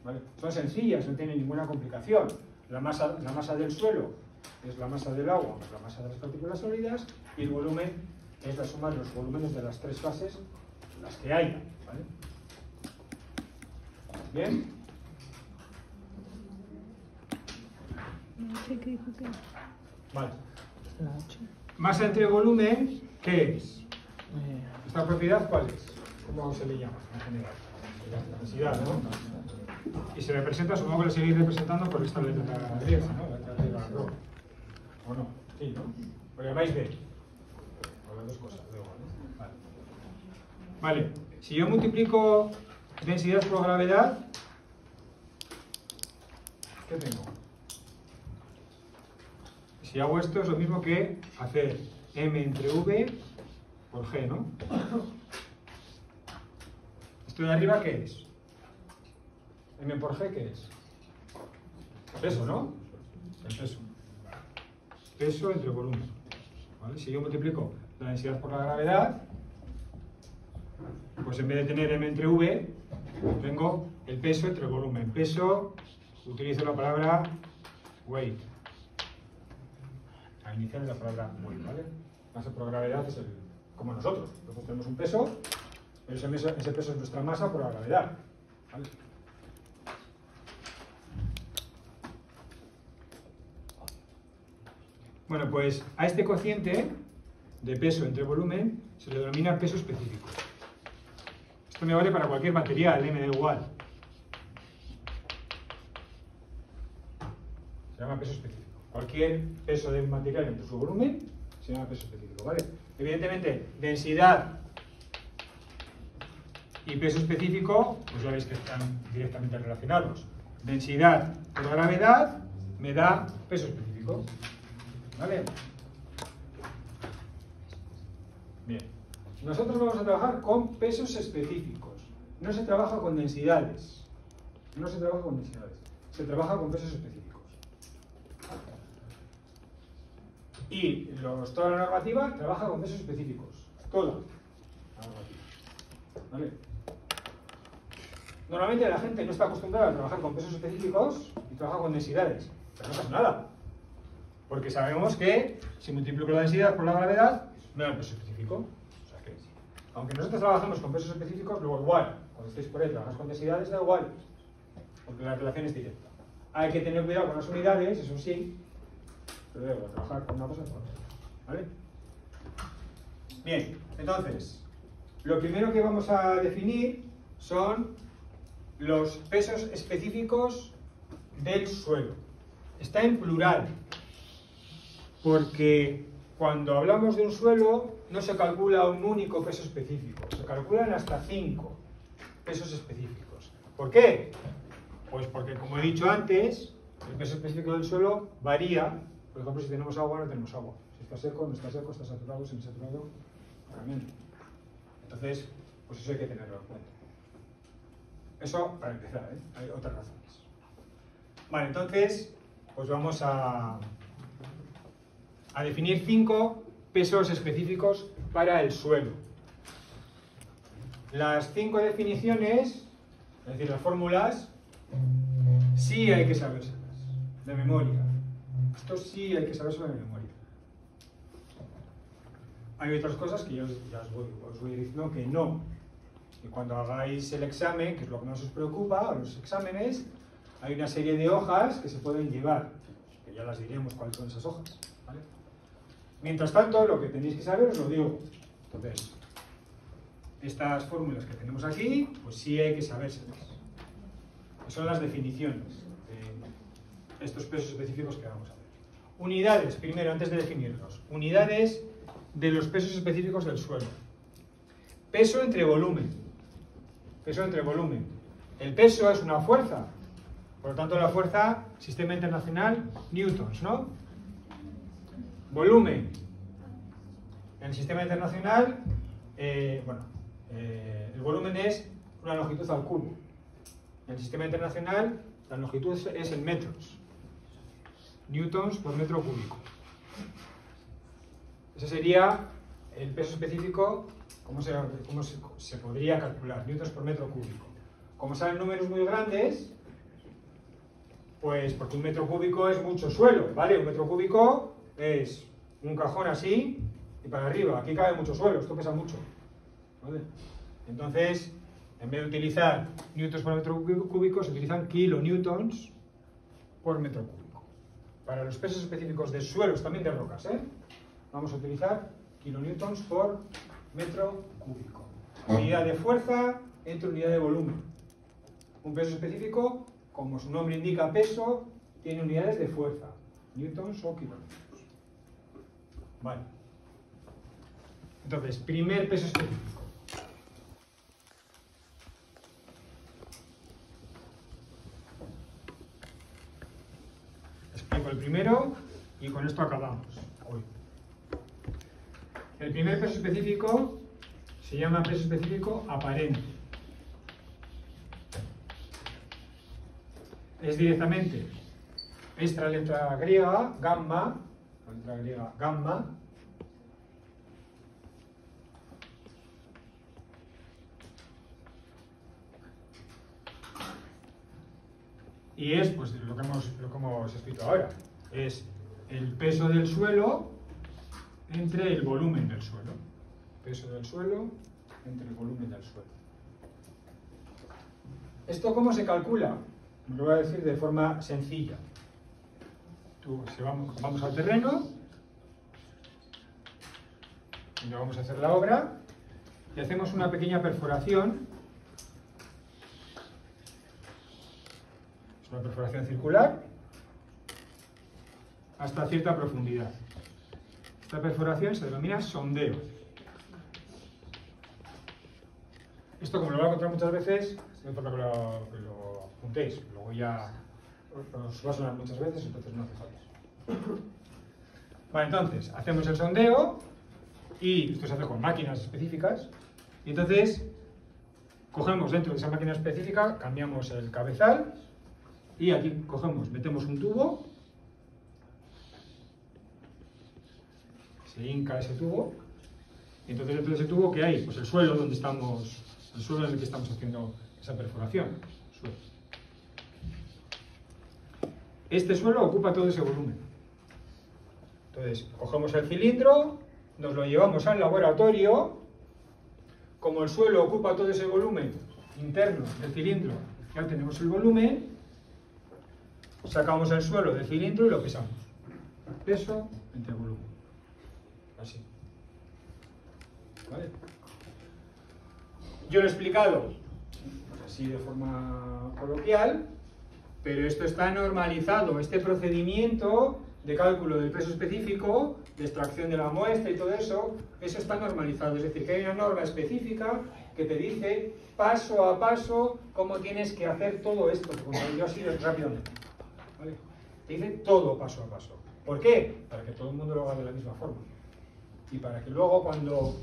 ¿Vale? Son sencillas, no tienen ninguna complicación. La masa del suelo es la masa del agua más la masa de las partículas sólidas y el volumen es la suma de los volúmenes de las tres fases, las que haya, ¿vale? ¿Bien? Vale. Masa entre volumen, ¿qué es? ¿Esta propiedad cuál es? ¿Cómo se le llama en general? La densidad, ¿no? Y se representa, supongo que lo seguís representando por esta letra griega, ¿no? La letra griega rho. ¿O no? Sí, ¿no? Lo llamáis D. O las dos cosas, luego, ¿no? Vale. Vale. Si yo multiplico densidad por gravedad, ¿qué tengo? Si hago esto es lo mismo que hacer M entre V por G, ¿no? ¿Esto de arriba qué es? M por G, ¿qué es? Peso, ¿no? El peso. Peso entre volumen. ¿Vale? Si yo multiplico la densidad por la gravedad, pues en vez de tener M entre V, tengo el peso entre el volumen. Peso, utilizo la palabra weight. A iniciar de la palabra weight, ¿vale? Masa por gravedad es el como nosotros. Nosotros tenemos un peso, pero ese peso es nuestra masa por la gravedad. ¿Vale? Bueno, pues a este cociente de peso entre volumen se le denomina peso específico. Esto me vale para cualquier material, me da igual. Se llama peso específico. Cualquier peso de un material entre su volumen se llama peso específico, ¿vale? Evidentemente, densidad y peso específico, pues ya veis que están directamente relacionados. Densidad por gravedad me da peso específico. ¿Vale? Bien. Nosotros vamos a trabajar con pesos específicos. No se trabaja con densidades. No se trabaja con densidades. Se trabaja con pesos específicos. Y toda la normativa trabaja con pesos específicos. Toda la normativa. ¿Vale? Normalmente la gente no está acostumbrada a trabajar con pesos específicos y trabaja con densidades. Pero no pasa nada. Porque sabemos que si multiplico la densidad por la gravedad, me da el peso específico. O sea que, aunque nosotros trabajamos con pesos específicos, luego igual, cuando estéis por ahí trabajáis con densidades, da igual. Porque la relación es directa. Hay que tener cuidado con las unidades, eso sí, pero debo trabajar con una cosa con otra. ¿Vale? Bien, entonces, lo primero que vamos a definir son los pesos específicos del suelo. Está en plural, porque cuando hablamos de un suelo no se calcula un único peso específico, se calculan hasta 5 pesos específicos. ¿Por qué? Pues porque, como he dicho antes, el peso específico del suelo varía. Por ejemplo, si tenemos agua, no tenemos agua. Si está seco, no está seco, está saturado, semisaturado, también. Entonces, pues eso hay que tenerlo en cuenta. Eso para empezar, ¿eh? Hay otras razones. Vale, entonces, pues vamos a definir 5 pesos específicos para el suelo. Las 5 definiciones, es decir, las fórmulas, sí hay que sabérselas, de memoria. Esto sí hay que sabérselo de memoria. Hay otras cosas que os voy diciendo que no. Y cuando hagáis el examen, que es lo que más os preocupa, los exámenes, hay una serie de hojas que se pueden llevar, que ya las diremos cuáles son esas hojas, ¿vale? Mientras tanto, lo que tenéis que saber os lo digo. Entonces, estas fórmulas que tenemos aquí, pues sí hay que sabérselas. Son las definiciones de estos pesos específicos que vamos a ver. Unidades, primero, antes de definirlos. Unidades de los pesos específicos del suelo. Peso entre volumen. Peso entre volumen. El peso es una fuerza. Por lo tanto, la fuerza, sistema internacional, newtons, ¿no? Volumen. En el sistema internacional, el volumen es una longitud al cubo. En el sistema internacional, la longitud es en metros. Newtons por metro cúbico. Ese sería el peso específico, cómo se podría calcular, newtons por metro cúbico. Como salen números muy grandes, pues porque un metro cúbico es mucho suelo, ¿vale? Un metro cúbico es un cajón así y para arriba. Aquí cabe mucho suelo, esto pesa mucho, ¿vale? Entonces, en vez de utilizar newtons por metro cúbico, se utilizan kilonewtons por metro cúbico. Para los pesos específicos de suelos, también de rocas, vamos a utilizar kilonewtons por metro cúbico. Unidad de fuerza entre unidad de volumen. Un peso específico, como su nombre indica peso, tiene unidades de fuerza, newtons o kilonewtons. Vale. Entonces, primer peso específico. Explico el primero y con esto acabamos hoy. El primer peso específico se llama peso específico aparente. Es directamente esta letra griega, gamma, la letra griega gamma, y es pues lo que hemos escrito ahora, es el peso del suelo entre el volumen del suelo. peso del suelo entre el volumen del suelo. ¿Esto cómo se calcula? Lo voy a decir de forma sencilla. Vamos al terreno, y vamos a hacer la obra, y hacemos una pequeña perforación. Es una perforación circular hasta cierta profundidad. Esta perforación se denomina sondeo. Esto, como lo voy a contar muchas veces, no importa que lo apuntéis, luego ya os va a sonar muchas veces, entonces no hace falta. Vale, entonces, hacemos el sondeo, y esto se hace con máquinas específicas, y entonces cogemos dentro de esa máquina específica, cambiamos el cabezal, y aquí metemos un tubo, se hinca ese tubo, y entonces dentro de ese tubo, ¿qué hay? Pues el suelo donde estamos, el suelo en el que estamos haciendo esa perforación. Suelo. Este suelo ocupa todo ese volumen. Entonces, cogemos el cilindro, nos lo llevamos al laboratorio, como el suelo ocupa todo ese volumen interno del cilindro, ya tenemos el volumen, sacamos el suelo del cilindro y lo pesamos. Peso entre volumen. Así. ¿Vale? Yo lo he explicado así de forma coloquial, pero esto está normalizado, este procedimiento de cálculo del peso específico, de extracción de la muestra y todo eso, eso está normalizado, es decir, que hay una norma específica que te dice paso a paso cómo tienes que hacer todo esto, como yo así rápidamente, ¿vale? Te dice todo paso a paso. ¿Por qué? Para que todo el mundo lo haga de la misma forma y para que luego cuando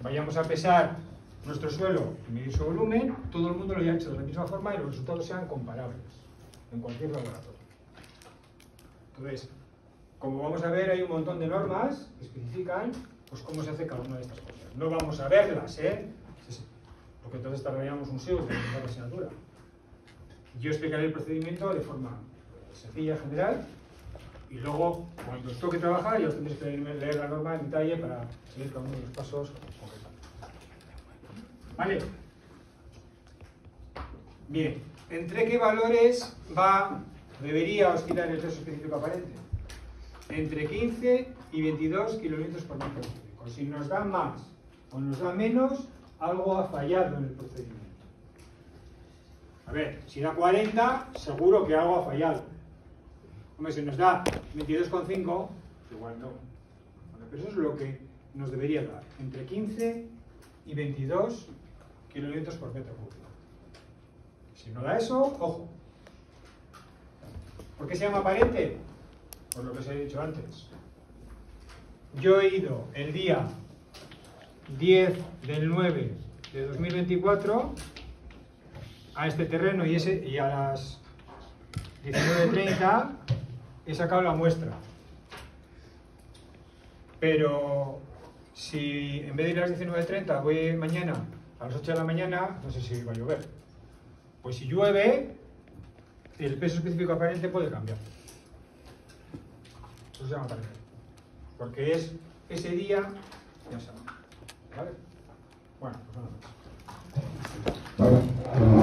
vayamos a pesar nuestro suelo y medir su volumen, todo el mundo lo haya hecho de la misma forma y los resultados sean comparables en cualquier laboratorio. Entonces, como vamos a ver, hay un montón de normas que especifican pues, cómo se hace cada una de estas cosas. No vamos a verlas, porque entonces tardaríamos un siglo en empezar la asignatura. Yo explicaré el procedimiento de forma sencilla, general, y luego, cuando os toque trabajar, ya os tendréis que leer la norma en detalle para seguir cada uno de los pasos concretamente. ¿Vale? Bien, ¿entre qué valores debería oscilar el peso específico aparente? Entre 15 y 22 kilonewtons por metro cúbico. Si nos da más o nos da menos, algo ha fallado en el procedimiento. A ver, si da 40, seguro que algo ha fallado. Hombre, si nos da 22,5, igual no. Bueno, pero eso es lo que nos debería dar. Entre 15 y 22 kilonewtons por metro cúbico. Si no da eso, ojo. ¿Por qué se llama aparente? Por lo que os he dicho antes. Yo he ido el día 10 del 9 de 2024 a este terreno y a las 19:30 he sacado la muestra. Pero si en vez de ir a las 19:30 voy mañana a las 8 de la mañana, no sé si va a llover. Pues si llueve, el peso específico aparente puede cambiar. Eso se llama aparente. Porque es ese día, ya sabes. ¿Vale? Bueno, pues nada más.